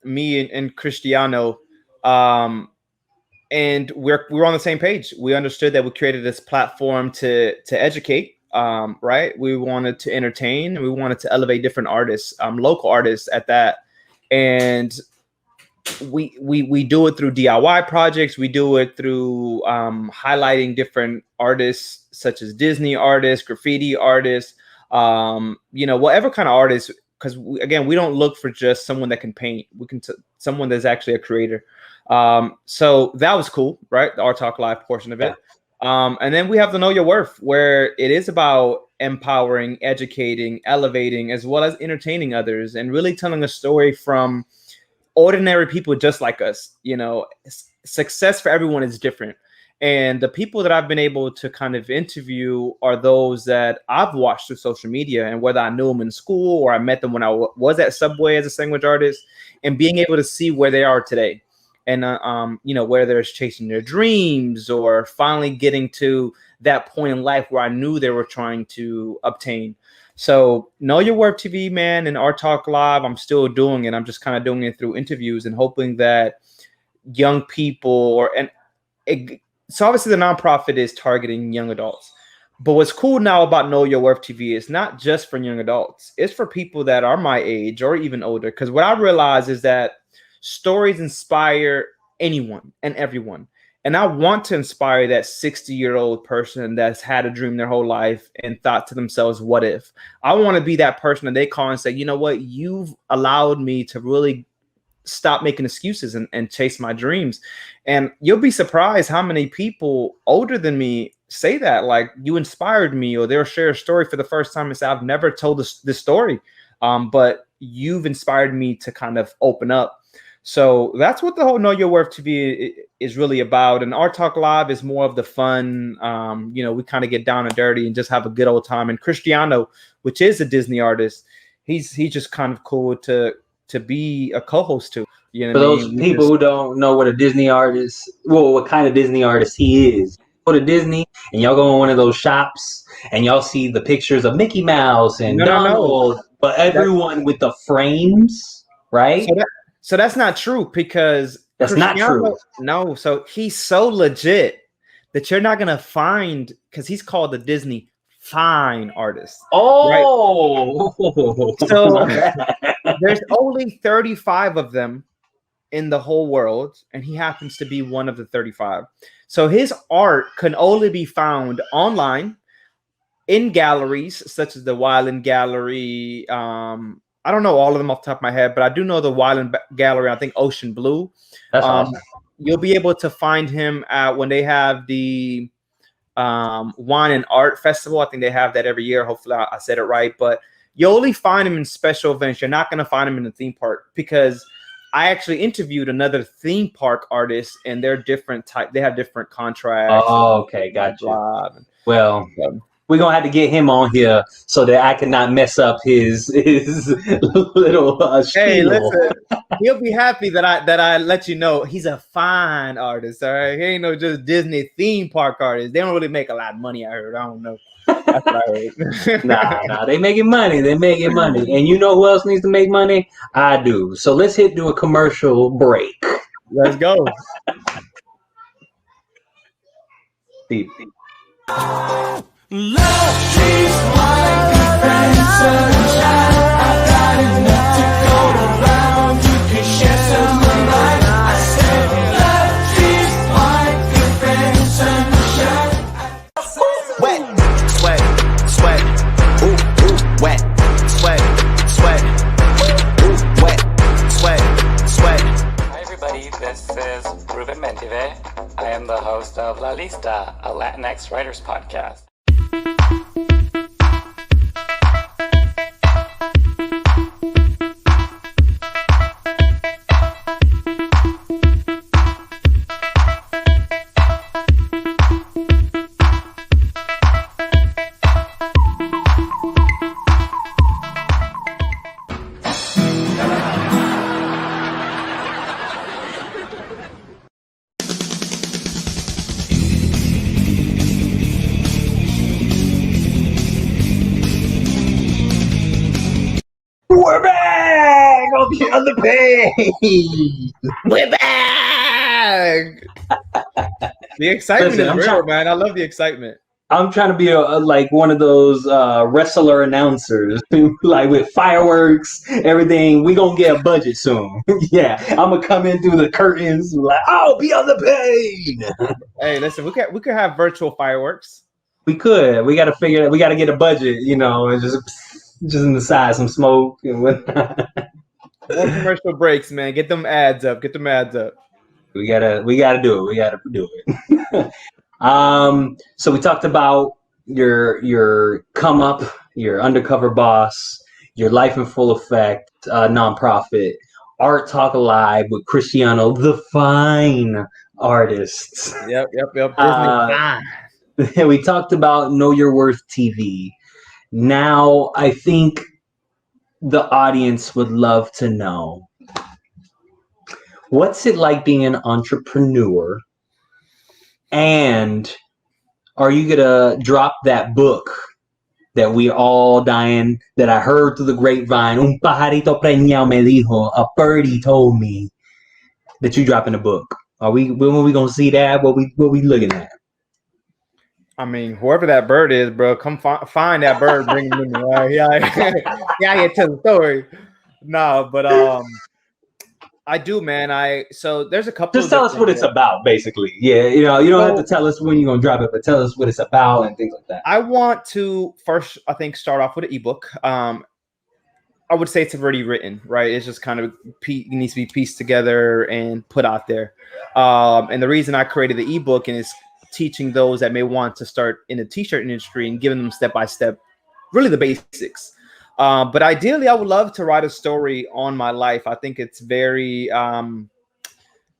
[SPEAKER 2] me and Cristiano, and we're on the same page. We understood that we created this platform to educate, right? We wanted to entertain, and we wanted to elevate different artists, local artists at that, and we do it through DIY projects. We do it through highlighting different artists, such as Disney artists, graffiti artists, whatever kind of artists, because again, we don't look for just someone that can paint. We can someone that's actually a creator. So that was cool, right? The Art Talk Live portion of it. And then we have the Know Your Worth, where it is about empowering, educating, elevating, as well as entertaining others, and really telling a story from ordinary people just like us. You know, success for everyone is different. And the people that I've been able to kind of interview are those that I've watched through social media, and whether I knew them in school or I met them when I was at Subway as a sandwich artist, and being able to see where they are today, and where they're chasing their dreams or finally getting to that point in life where I knew they were trying to obtain. So Know Your Worth TV, man, and Art Talk Live, I'm still doing it. I'm just kind of doing it through interviews and hoping that young people so obviously the nonprofit is targeting young adults, but what's cool now about Know Your Worth TV is not just for young adults. It's for people that are my age or even older. Because what I realize is that stories inspire anyone and everyone. And I want to inspire that 60-year-old person that's had a dream their whole life and thought to themselves, what if? I want to be that person that they call and say, you know what, you've allowed me to really stop making excuses and chase my dreams. And you'll be surprised how many people older than me say that, like, you inspired me, or they'll share a story for the first time and say, I've never told this story, but you've inspired me to kind of open up. So that's what the whole Know Your Worth TV is really about. And Art Talk Live is more of the fun. We kind of get down and dirty and just have a good old time. And Cristiano, which is a Disney artist, he's just kind of cool to be a co-host to. You know,
[SPEAKER 1] for those people who don't know what a Disney artist, what kind of Disney artist he is, go to Disney and y'all go in one of those shops and y'all see the pictures of Mickey Mouse and Donald, but everyone with the frames, right?
[SPEAKER 2] So that's not true, because
[SPEAKER 1] that's not true.
[SPEAKER 2] No, so he's so legit that you're not gonna find, because he's called the Disney fine artist.
[SPEAKER 1] Oh,
[SPEAKER 2] right? So there's only 35 of them in the whole world, and he happens to be one of the 35. So his art can only be found online in galleries such as the Wyland Gallery. I don't know all of them off the top of my head, but I do know the Wyland Gallery. I think Ocean Blue.
[SPEAKER 1] That's awesome.
[SPEAKER 2] You'll be able to find him at when they have the Wine and Art Festival. I think they have that every year. Hopefully I said it right, but you only find him in special events. You're not going to find him in the theme park, because I actually interviewed another theme park artist, and they're different type. They have different contracts.
[SPEAKER 1] Oh, okay, gotcha. Well, we're gonna have to get him on here so that I cannot mess up his little
[SPEAKER 2] Hey,
[SPEAKER 1] spiel.
[SPEAKER 2] listen, he'll be happy that I let you know he's a fine artist. All right, he ain't no just Disney theme park artist. They don't really make a lot of money. I heard. I don't know. That's what I heard.
[SPEAKER 1] Nah, they making money. They making money. And you know who else needs to make money? I do. So let's do a commercial break.
[SPEAKER 2] Let's go.
[SPEAKER 1] Steve.
[SPEAKER 8] Love trees, wine, and sunshine. I've got enough to go around. You can share some of mine. I said, love trees, wine, and sunshine.
[SPEAKER 7] Wet, sweat, sweat, ooh, ooh, wet, sweat, sweat, ooh, wet, sweat, sweat.
[SPEAKER 9] Hi everybody, this is Ruben Mentive. I am the host of La Lista, a Latinx writers podcast.
[SPEAKER 1] We're back on the other page.
[SPEAKER 2] We're back. The excitement
[SPEAKER 1] Listen,
[SPEAKER 2] is real, man. I love the excitement.
[SPEAKER 1] I'm trying to be like one of those wrestler announcers, like with fireworks, everything. We gonna get a budget soon. Yeah, I'm gonna come in through the curtains, like, oh, be on the page.
[SPEAKER 2] Hey, listen, we could have virtual fireworks.
[SPEAKER 1] We could. We got to figure it. We got to get a budget, you know, and just in the side, some smoke and whatnot.
[SPEAKER 2] More commercial breaks, man. Get them ads up. Get them ads up.
[SPEAKER 1] We gotta do it. We gotta do it. So we talked about your come up, your undercover boss, your Life in Full Effect nonprofit, Art Talk Alive with Cristiano, the fine artists.
[SPEAKER 2] Yep. Disney.
[SPEAKER 1] We talked about Know Your Worth TV. Now I think the audience would love to know, what's it like being an entrepreneur? And are you gonna drop that book that we all dying, that I heard through the grapevine? Un pajarito preñado me dijo, a birdie told me that you dropping a book. When are we gonna see that? What we looking at?
[SPEAKER 2] I mean, whoever that bird is, bro, come find that bird, bring him in. Right? Yeah, tell the story. No, but I do, man. So there's a couple.
[SPEAKER 1] Just tell us what it's about, basically. Yeah, you know, you don't have to tell us when you're gonna drop it, but tell us what it's about and things like that.
[SPEAKER 2] I want to first, I think, start off with an ebook. I would say it's already written, right? It's just kind of needs to be pieced together and put out there. And the reason I created the ebook and is teaching those that may want to start in the t-shirt industry and giving them step by step, really the basics. But ideally, I would love to write a story on my life. I think it's very,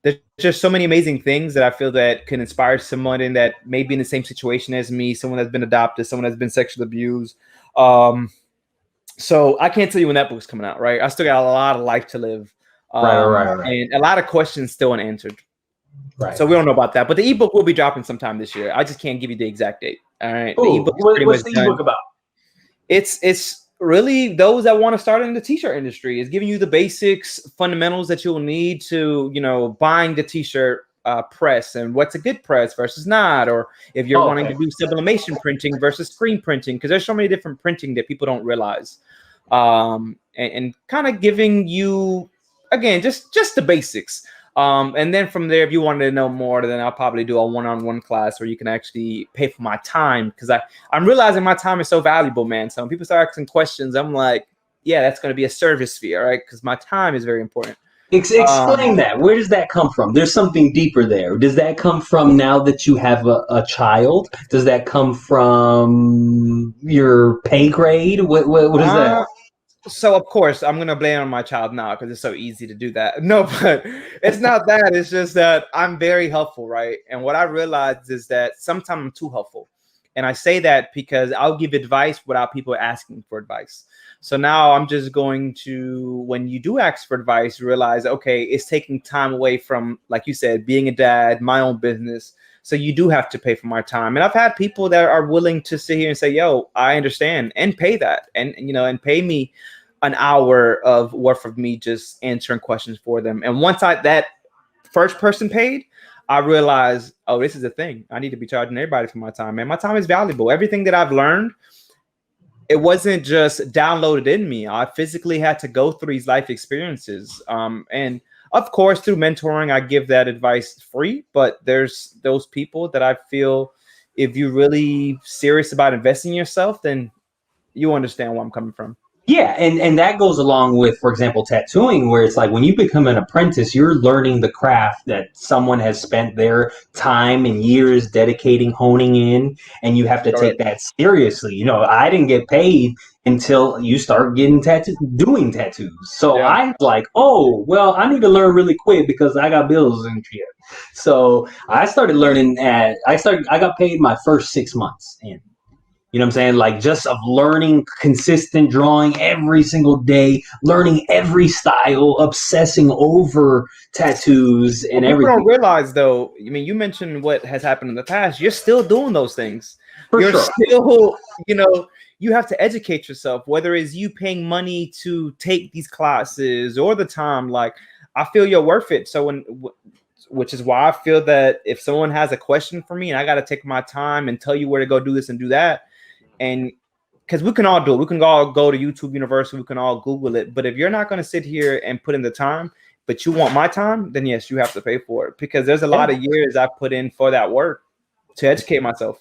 [SPEAKER 2] there's just so many amazing things that I feel that can inspire someone in that may be in the same situation as me, someone that's been adopted, someone that's been sexually abused. So I can't tell you when that book's coming out, right? I still got a lot of life to live.
[SPEAKER 1] Right.
[SPEAKER 2] And a lot of questions still unanswered.
[SPEAKER 1] Right.
[SPEAKER 2] So we don't know about that. But the ebook will be dropping sometime this year. I just can't give you the exact date. All right.
[SPEAKER 1] Ooh,
[SPEAKER 2] the ebook
[SPEAKER 1] what's the ebook about?
[SPEAKER 2] It's really those that want to start in the t-shirt industry. It's giving you the basics, fundamentals that you'll need to, buying the t-shirt press and what's a good press versus not, or if you're wanting to do sublimation printing versus screen printing, because there's so many different printing that people don't realize. And kind of giving you again, just the basics. And then from there, if you wanted to know more, then I'll probably do a one-on-one class where you can actually pay for my time, because I'm realizing my time is so valuable, man. So when people start asking questions, I'm like, yeah, that's going to be a service fee, all right? Because my time is very important.
[SPEAKER 1] Explain that. Where does that come from? There's something deeper there. Does that come from now that you have a child? Does that come from your pay grade? What is that?
[SPEAKER 2] So of course I'm gonna blame on my child now because it's so easy to do that. No, but it's not that. It's just that I'm very helpful, right? And what I realized is that sometimes I'm too helpful, and I say that because I'll give advice without people asking for advice. So now I'm just going to, when you do ask for advice, realize, okay, it's taking time away from, like you said, being a dad, my own business. So you do have to pay for my time. And I've had people that are willing to sit here and say, yo, I understand, and pay that. And, and pay me an hour of worth of me just answering questions for them. And once that first person paid, I realized, oh, this is a thing. I need to be charging everybody for my time. Man, my time is valuable. Everything that I've learned, it wasn't just downloaded in me. I physically had to go through these life experiences. And of course, through mentoring, I give that advice free. But there's those people that I feel, if you're really serious about investing in yourself, then you understand where I'm coming from.
[SPEAKER 1] Yeah, and that goes along with, for example, tattooing, where it's like when you become an apprentice, you're learning the craft that someone has spent their time and years dedicating, honing in, and you have to take that seriously. I didn't get paid until you start getting doing tattoos. So I was like, oh, well, I need to learn really quick because I got bills and shit. So I started learning I got paid my first 6 months in. You know what I'm saying? Like, just of learning consistent drawing every single day, learning every style, obsessing over tattoos and everything.
[SPEAKER 2] People don't realize, though, I mean, you mentioned what has happened in the past. You're still doing those things. You're still, you have to educate yourself, whether it's you paying money to take these classes or the time. Like, I feel you're worth it. So which is why I feel that if someone has a question for me and I got to take my time and tell you where to go do this and do that, and because we can all do it, we can all go to YouTube University, we can all Google it. But if you're not going to sit here and put in the time, but you want my time, then yes, you have to pay for it, because there's a lot of years I put in for that work to educate myself.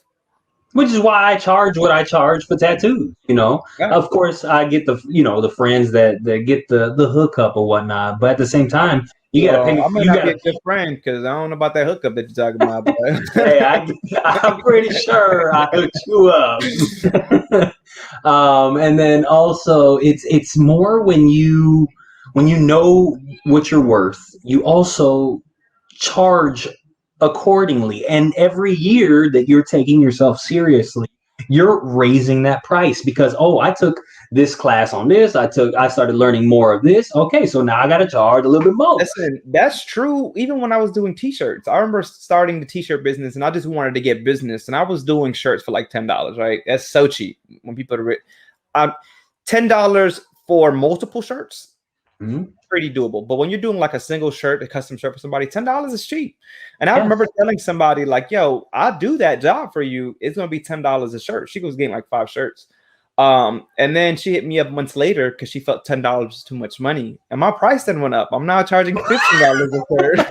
[SPEAKER 1] Which is why I charge what I charge for tattoos. Of course, I get the friends that get the hookup or whatnot, but at the same time, you gotta pay.
[SPEAKER 2] I might not be a good friend because I don't know about that hookup that you're talking about.
[SPEAKER 1] Hey, I'm pretty sure I hooked you up. And then also, it's more when you know what you're worth, you also charge accordingly. And every year that you're taking yourself seriously, you're raising that price because, I took this class on this. I started learning more of this. Okay, so now I got to charge a little bit more.
[SPEAKER 2] Listen, that's true. Even when I was doing t-shirts, I remember starting the t-shirt business, and I just wanted to get business, and I was doing shirts for like $10, right? That's so cheap. When people are $10 for multiple shirts, pretty doable. But when you're doing like a single shirt, a custom shirt for somebody, $10 is cheap. And I remember telling somebody like, yo, I'll do that job for you. It's going to be $10 a shirt. She was getting like 5 shirts. And then she hit me up months later because she felt $10 was too much money. And my price then went up. I'm now charging $15 a shirt.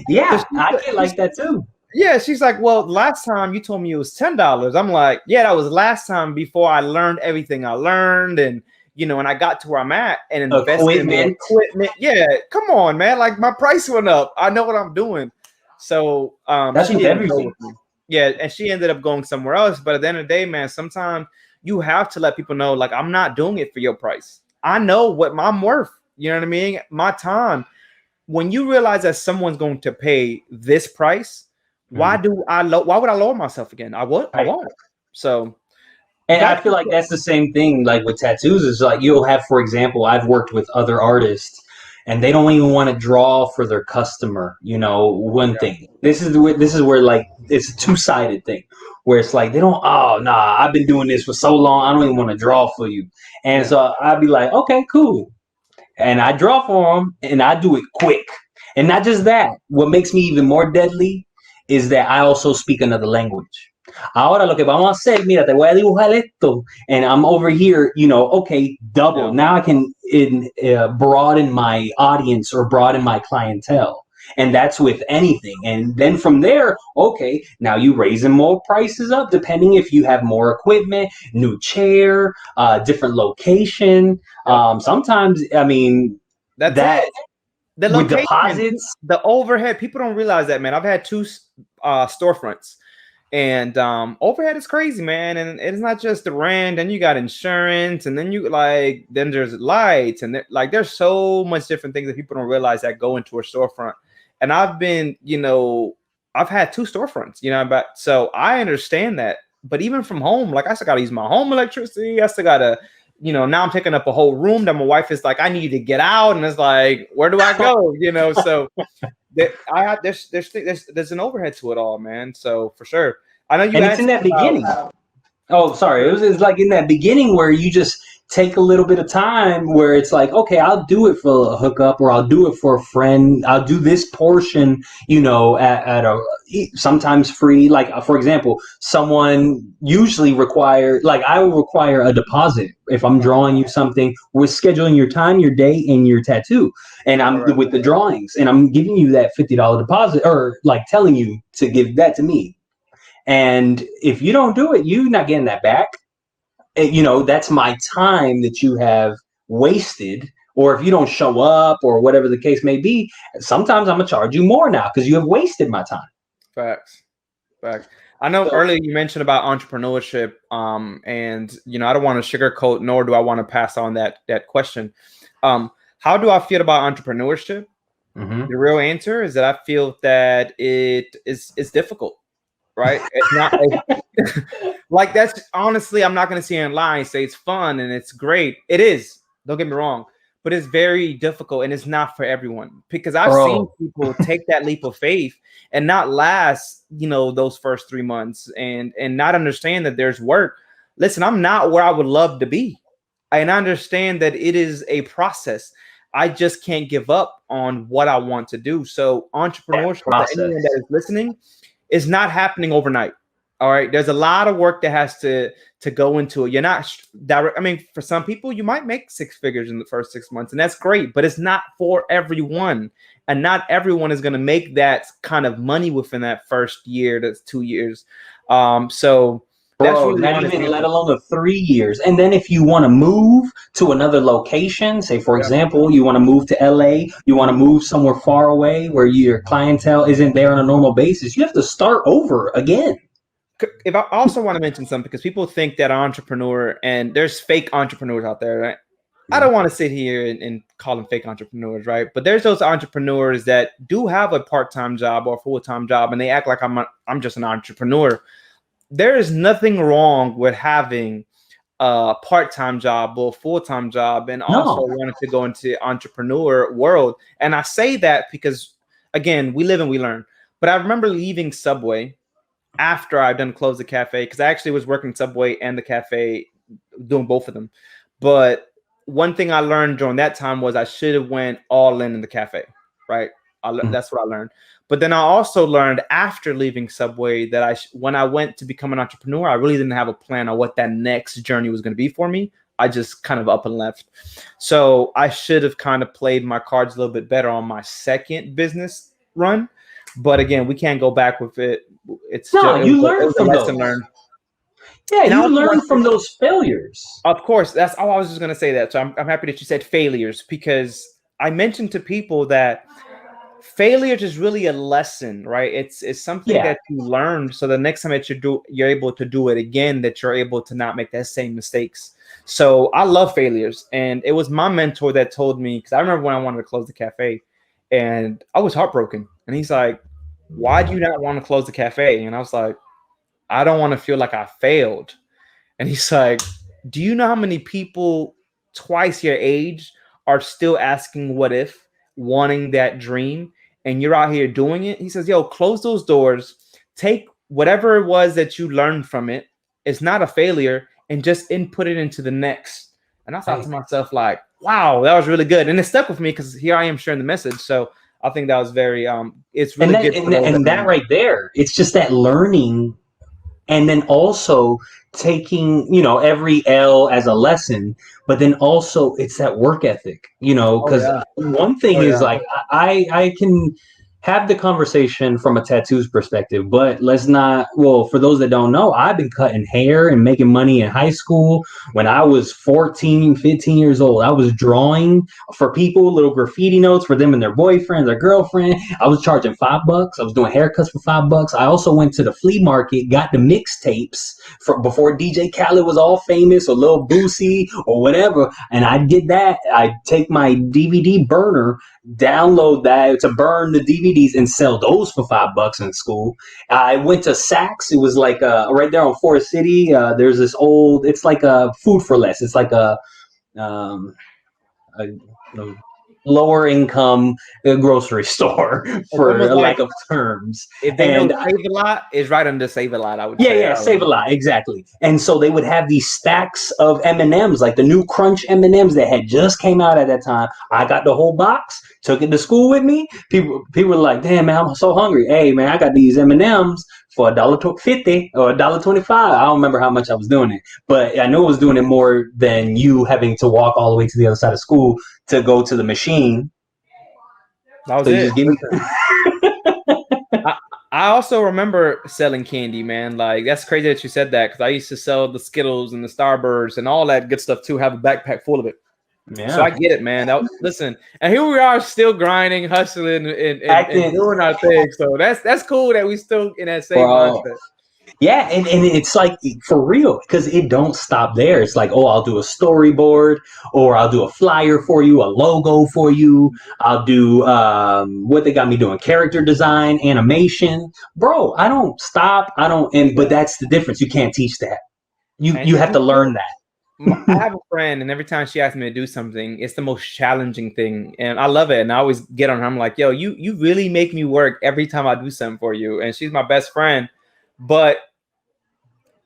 [SPEAKER 1] Yeah, I get like that too.
[SPEAKER 2] Yeah, she's like, well, last time you told me it was $10. I'm like, yeah, that was last time before I learned everything I learned. And and I got to where I'm at and invested in equipment. Yeah, come on, man. Like, my price went up. I know what I'm doing. So
[SPEAKER 1] that's everything.
[SPEAKER 2] Yeah, and she ended up going somewhere else. But at the end of the day, man, sometimes you have to let people know, like, I'm not doing it for your price. I know what I'm worth. You know what I mean? My time. When you realize that someone's going to pay this price, why would I lower myself again? I won't. So.
[SPEAKER 1] And I feel like that's the same thing, like with tattoos, is like you'll have, for example, I've worked with other artists and they don't even want to draw for their customer. One thing, this is where like, it's a two-sided thing where it's like, they don't, oh, nah, I've been doing this for so long. I don't even want to draw for you. And so I'd be like, okay, cool. And I draw for them and I do it quick. And not just that, what makes me even more deadly is that I also speak another language. Ahora lo que vamos a hacer, mira, te voy a dibujar esto, and I'm over here, okay, double.
[SPEAKER 2] Yeah.
[SPEAKER 1] Now I can broaden my audience or broaden my clientele. And that's with anything. And then from there, okay, now you raising more prices up, depending if you have more equipment, new chair, different location. Sometimes, I mean,
[SPEAKER 2] That's
[SPEAKER 1] that
[SPEAKER 2] it. The
[SPEAKER 1] with
[SPEAKER 2] location,
[SPEAKER 1] deposits.
[SPEAKER 2] the overhead, people don't realize that, man. I've had 2 storefronts, and overhead is crazy, man. And it's not just the rent, and you got insurance, and then then there's lights, and there's so much different things that people don't realize that go into a storefront. And I've been, I've had 2 storefronts, but so I understand that. But even from home, like I still got to use my home electricity. I still got to, now I'm taking up a whole room that my wife is like, I need to get out, and it's like, where do I go? So there's an overhead to it all, man. So for sure, I know you.
[SPEAKER 1] And it's in that beginning. Oh, sorry. It's like in that beginning where you just take a little bit of time where it's like, okay, I'll do it for a hookup, or I'll do it for a friend. I'll do this portion, at a sometimes free. Like, for example, someone usually I will require a deposit if I'm drawing you something. We're scheduling your time, your day, and your tattoo, and I'm with the drawings, and I'm giving you that $50 deposit, or like telling you to give that to me. And if you don't do it, you're not getting that back. That's my time that you have wasted. Or if you don't show up, or whatever the case may be, sometimes I'm gonna charge you more now because you have wasted my time.
[SPEAKER 2] Facts. I know earlier you mentioned about entrepreneurship, and I don't want to sugarcoat, nor do I want to pass on that question. How do I feel about entrepreneurship?
[SPEAKER 1] Mm-hmm.
[SPEAKER 2] The real answer is that I feel that it's difficult. Right? It's not like that's honestly, I'm not going to sit here and lie and say it's fun and it's great. It is. Don't get me wrong, but it's very difficult, and it's not for everyone, because I've seen people take that leap of faith and not last, those first 3 months, and not understand that there's work. Listen, I'm not where I would love to be, and I understand that it is a process. I just can't give up on what I want to do. So entrepreneurship, for anyone that is listening, is not happening overnight. All right. There's a lot of work that has to go into it. You're not direct. I mean, for some people, you might make 6 figures in the first 6 months, and that's great, but it's not for everyone. And not everyone is going to make that kind of money within that first year, that's 2 years. So that's really
[SPEAKER 1] not even, let alone the 3 years. And then if you want to move to another location, say, for example, you want to move to LA, you want to move somewhere far away where your clientele isn't there on a normal basis, you have to start over again.
[SPEAKER 2] If I also want to mention something, because people think that entrepreneur, and there's fake entrepreneurs out there, right? I don't want to sit here and call them fake entrepreneurs, right? But there's those entrepreneurs that do have a part-time job or full-time job, and they act like I'm just an entrepreneur. There is nothing wrong with having a part-time job or full-time job, and also wanting to go into entrepreneur world. And I say that because, again, we live and we learn. But I remember leaving Subway after I'd done close the cafe, because I actually was working Subway and the cafe, doing both of them. But one thing I learned during that time was I should have went all in the cafe, right? That's what I learned. But then I also learned after leaving Subway that when I went to become an entrepreneur, I really didn't have a plan on what that next journey was going to be for me. I just kind of up and left. So I should have kind of played my cards a little bit better on my second business run. But again, we can't go back with it.
[SPEAKER 1] You learn from those. Yeah, you learn from those failures.
[SPEAKER 2] Of course. That's all I was just going to say that. So I'm happy that you said failures, because I mentioned to people that failures is really a lesson, right? It's something that you learned, so the next time that you're able to do it again, that you're able to not make that same mistakes. So I love failures, and it was my mentor that told me, because I remember when I wanted to close the cafe, and I was heartbroken, and he's like, "Why do you not want to close the cafe?" And I was like, "I don't want to feel like I failed." And he's like, "Do you know how many people twice your age are still asking what if, wanting that dream, and you're out here doing it?" He says, "Yo, close those doors, take whatever it was that you learned from it. It's not a failure, and just input it into the next." And I thought to myself, like, wow, that was really good. And it stuck with me, because here I am sharing the message. So I think that was very, it's really good.
[SPEAKER 1] And that right there, it's just that learning and then also taking, you know, every L as a lesson, but then also it's that work ethic, you know, because one thing is like I can have the conversation from a tattoos perspective, but let's not, well, for those that don't know, I've been cutting hair and making money in high school. When I was 14, 15 years old, I was drawing for people, little graffiti notes for them and their boyfriend, their girlfriend. I was charging $5. I was doing haircuts for $5. I also went to the flea market, got the mixtapes for before DJ Khaled was all famous, or Lil Boosie or whatever. And I did that. I'd take my DVD burner, download that to burn the DVDs and sell those for $5 in school. I went to Saks. It was like right there on Forest City. There's this old, it's like a Food for Less. It's like a lower income grocery store, for lack of terms.
[SPEAKER 2] If they know Save a Lot, is right under Save a Lot, I would say.
[SPEAKER 1] Yeah, Save a Lot, exactly. And so they would have these stacks of M&Ms, like the new Crunch M&Ms that had just came out at that time. I got the whole box, took it to school with me. People were like, damn, man, I'm so hungry. Hey, man, I got these M&Ms for $1.50 or $1.25. I don't remember how much I was doing it, but I know I was doing it more than you having to walk all the way to the other side of school to go to the machine.
[SPEAKER 2] That was it. I also remember selling candy, man. Like, that's crazy that you said that, because I used to sell the Skittles and the Starbursts and all that good stuff too. Have a backpack full of it. Yeah. So I get it, man. Listen, and here we are, still grinding, hustling, and doing our thing. So that's cool that we still in that same mindset.
[SPEAKER 1] Yeah, and it's like, for real, because it don't stop there. It's like, oh, I'll do a storyboard, or I'll do a flyer for you, a logo for you. I'll do what they got me doing, character design, animation. Bro, I don't stop. But that's the difference. You can't teach that. You have to learn that.
[SPEAKER 2] I have a friend, and every time she asks me to do something, it's the most challenging thing, and I love it. And I always get on her. I'm like, yo, you really make me work every time I do something for you. And she's my best friend, but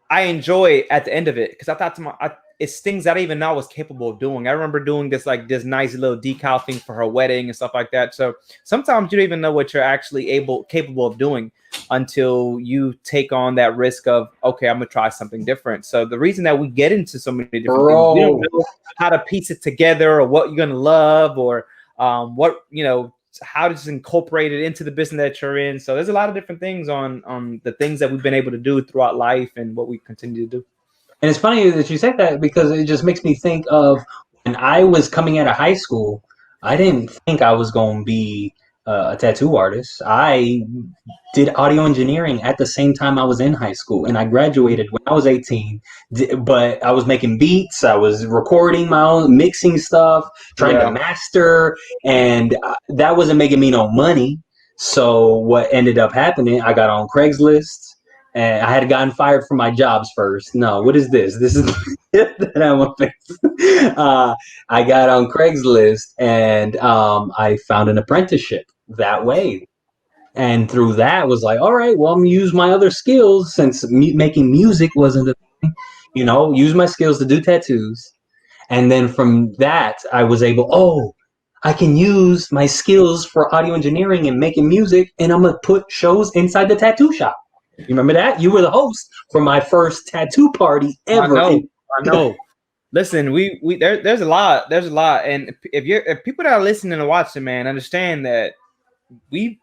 [SPEAKER 2] I enjoy at the end of it, because I thought it's things that I didn't even know I was capable of doing. I remember doing this nice little decal thing for her wedding and stuff like that. So sometimes you don't even know what you're actually capable of doing until you take on that risk of, okay, I'm gonna try something different. So the reason that we get into so many different things, we don't know how to piece it together, or what you're gonna love, or what, you know, how to just incorporate it into the business that you're in. So there's a lot of different things on the things that we've been able to do throughout life and what we continue to do.
[SPEAKER 1] And it's funny that you said that, because it just makes me think of when I was coming out of high school. I didn't think I was going to be a tattoo artist. I did audio engineering at the same time I was in high school, and I graduated when I was 18. But I was making beats, I was recording my own, mixing stuff, trying to master, and that wasn't making me no money. So what ended up happening, I got on Craigslist. And I had gotten fired from my jobs first. No, what is this? This is I got on Craigslist, and I found an apprenticeship that way. And through that was like, all right, well, I'm gonna use my other skills, since making music wasn't a thing, you know, use my skills to do tattoos. And then from that, I was able, I can use my skills for audio engineering and making music, and I'm gonna put shows inside the tattoo shop. You remember that? You were the host for my first tattoo party ever.
[SPEAKER 2] I know. Listen, there's a lot, and if people that are listening and watching, man, understand that we,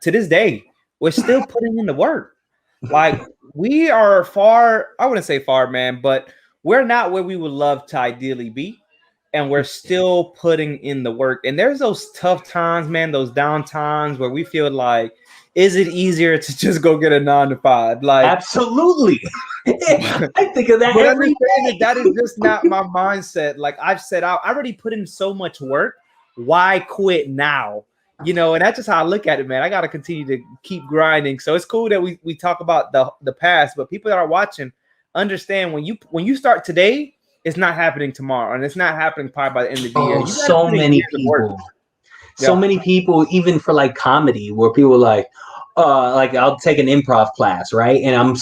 [SPEAKER 2] to this day, we're still putting in the work. Like, we are far, I wouldn't say far, man, but we're not where we would love to ideally be, and we're still putting in the work. And there's those tough times, man, those down times where we feel like, is it easier to just go get a 9-to-5? Like,
[SPEAKER 1] absolutely. I think of that every day.
[SPEAKER 2] That is just not my mindset. Like I've said, I already put in so much work. Why quit now? You know, and that's just how I look at it, man. I got to continue to keep grinding. So it's cool that we talk about the past, but people that are watching understand when you start today, it's not happening tomorrow, and it's not happening probably by the end of the year.
[SPEAKER 1] So many people. So many people, even for like comedy, where people like I'll take an improv class, right? And I'm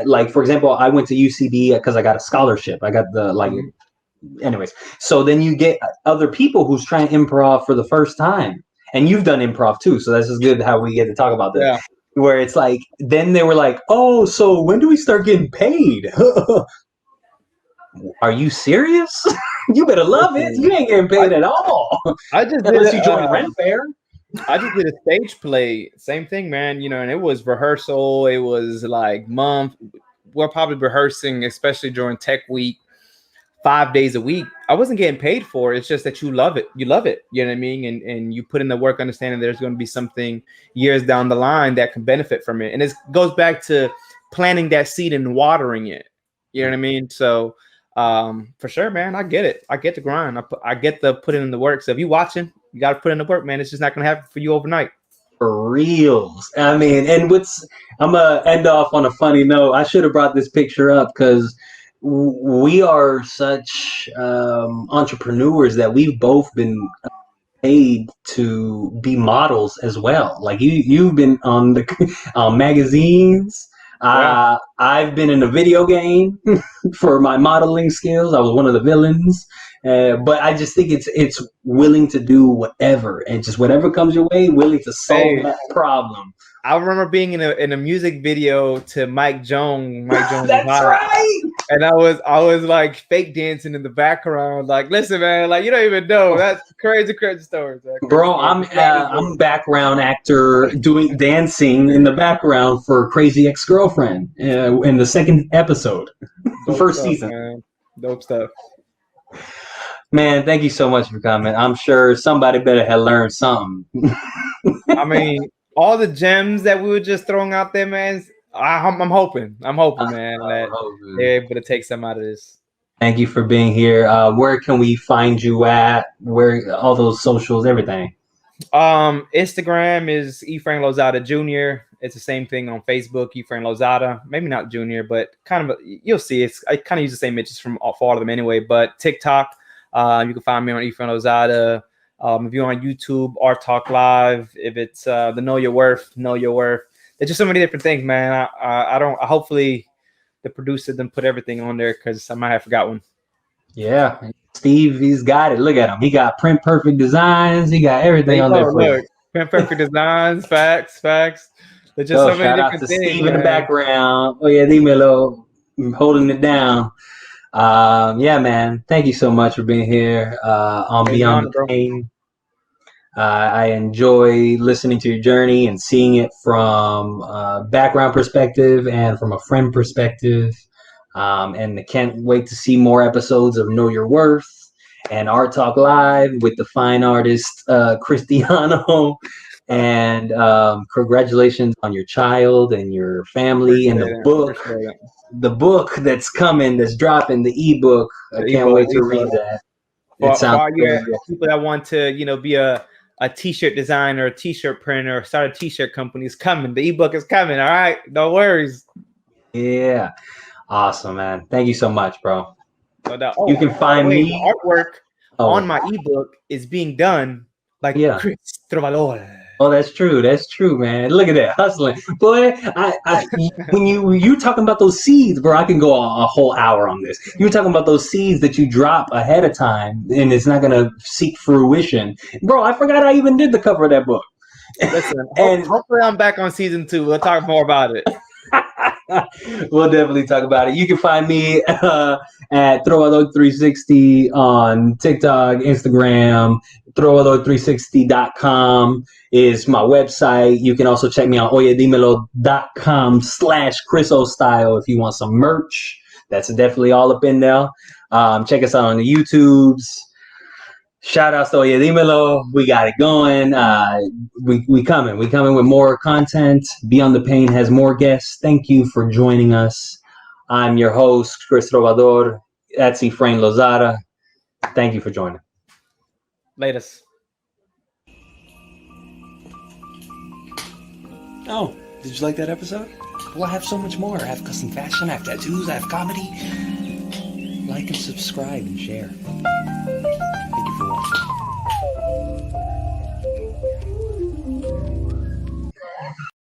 [SPEAKER 1] like, for example, I went to UCB because I got a scholarship. I got the anyways. So then you get other people who's trying improv for the first time, and you've done improv too. So this is good how we get to talk about that. Yeah. where it's like, then they were like, oh, so when do we start getting paid? Are you serious? You better love it. You ain't getting paid at all.
[SPEAKER 2] I just
[SPEAKER 1] Unless
[SPEAKER 2] did
[SPEAKER 1] you join Rent Fair.
[SPEAKER 2] I just did a stage play, same thing, man. You know, and it was rehearsal. It was like month. We're probably rehearsing, especially during Tech Week, 5 days a week. I wasn't getting paid for it. It's just that you love it. You love it. You know what I mean? And you put in the work, understanding there's going to be something years down the line that can benefit from it. And it goes back to planting that seed and watering it. You know what I mean? So for sure, man, I get it. I get the grind. I get the put in the work. So if you're watching, you got to put in the work, man. It's just not going to happen for you overnight.
[SPEAKER 1] For reals. I mean, and I'm going to end off on a funny note. I should have brought this picture up because we are such entrepreneurs that we've both been paid to be models as well. Like you've been on the magazines.
[SPEAKER 2] Yeah.
[SPEAKER 1] I've been in a video game for my modeling skills. I was one of the villains. But I just think it's willing to do whatever, and just whatever comes your way, willing to solve that problem.
[SPEAKER 2] I remember being in a music video to Mike Jones.
[SPEAKER 1] That's right.
[SPEAKER 2] And I was like fake dancing in the background. Like, listen, man, like you don't even know. That's crazy stories.
[SPEAKER 1] Bro, I'm background actor dancing in the background for Crazy Ex-Girlfriend in the second episode, first season.
[SPEAKER 2] Man. Dope stuff.
[SPEAKER 1] Man, thank you so much for coming. I'm sure somebody better have learned something.
[SPEAKER 2] I mean, all the gems that we were just throwing out there, man. I'm hoping, man, that they're able to take some out of this.
[SPEAKER 1] Thank you for being here. Where can we find you at? Where all those socials, everything?
[SPEAKER 2] Instagram is Efrain Lozada Jr. It's the same thing on Facebook, Efrain Lozada. Maybe not Junior, but kind of you'll see. I kind of use the same images for all of them anyway. But TikTok, you can find me on Efrain Lozada. If you're on YouTube, Art Talk Live. If it's the Know Your Worth. There's just so many different things, man. Hopefully the producer didn't put everything on there because I might have forgot one.
[SPEAKER 1] Yeah, Steve, he's got it. Look at him. He got Print Perfect Designs. He got everything on there.
[SPEAKER 2] Look, Print Perfect Designs. Facts. There's just so many different things.
[SPEAKER 1] Steve in the background. Oh yeah, Dimelo holding it down. Yeah, man. Thank you so much for being here on Beyond the Pain. I enjoy listening to your journey and seeing it from a background perspective and from a friend perspective. And I can't wait to see more episodes of Know Your Worth and Art Talk Live with the fine artist Cristiano. And congratulations on your child and your family and the book. The book that's coming, that's dropping, the ebook. I can't wait to read that. It sounds good.
[SPEAKER 2] People that want to, be a t-shirt designer, a t-shirt printer, start a t-shirt company is coming. The ebook is coming. All right, no worries.
[SPEAKER 1] Yeah, awesome, man. Thank you so much, bro.
[SPEAKER 2] No doubt.
[SPEAKER 1] You can find me.
[SPEAKER 2] Artwork on my ebook is being done by Chris Trovador.
[SPEAKER 1] Oh, that's true, man. Look at that hustling, boy. When you talking about those seeds, bro, I can go a whole hour on this. You're talking about those seeds that you drop ahead of time, and it's not gonna seek fruition, bro. I forgot I even did the cover of that book.
[SPEAKER 2] Listen, and hopefully I'm back on season 2. We'll talk more about it.
[SPEAKER 1] We'll definitely talk about it. You can find me at Trovador360 on TikTok, Instagram. Trovador360.com is my website. You can also check me on oyedimelo.com/ChrisOStyle if you want some merch. That's definitely all up in there. Check us out on the YouTubes. Shout outs to Oye Dimelo. We got it going. We coming with more content. Beyond the Pain has more guests. Thank you for joining us. I'm your host, Chris Trovador. That's Efrain Lozada. Thank you for joining.
[SPEAKER 2] Latest.
[SPEAKER 10] Oh, did you like that episode? Well, I have so much more. I have custom fashion, I have tattoos, I have comedy. Like and subscribe and share.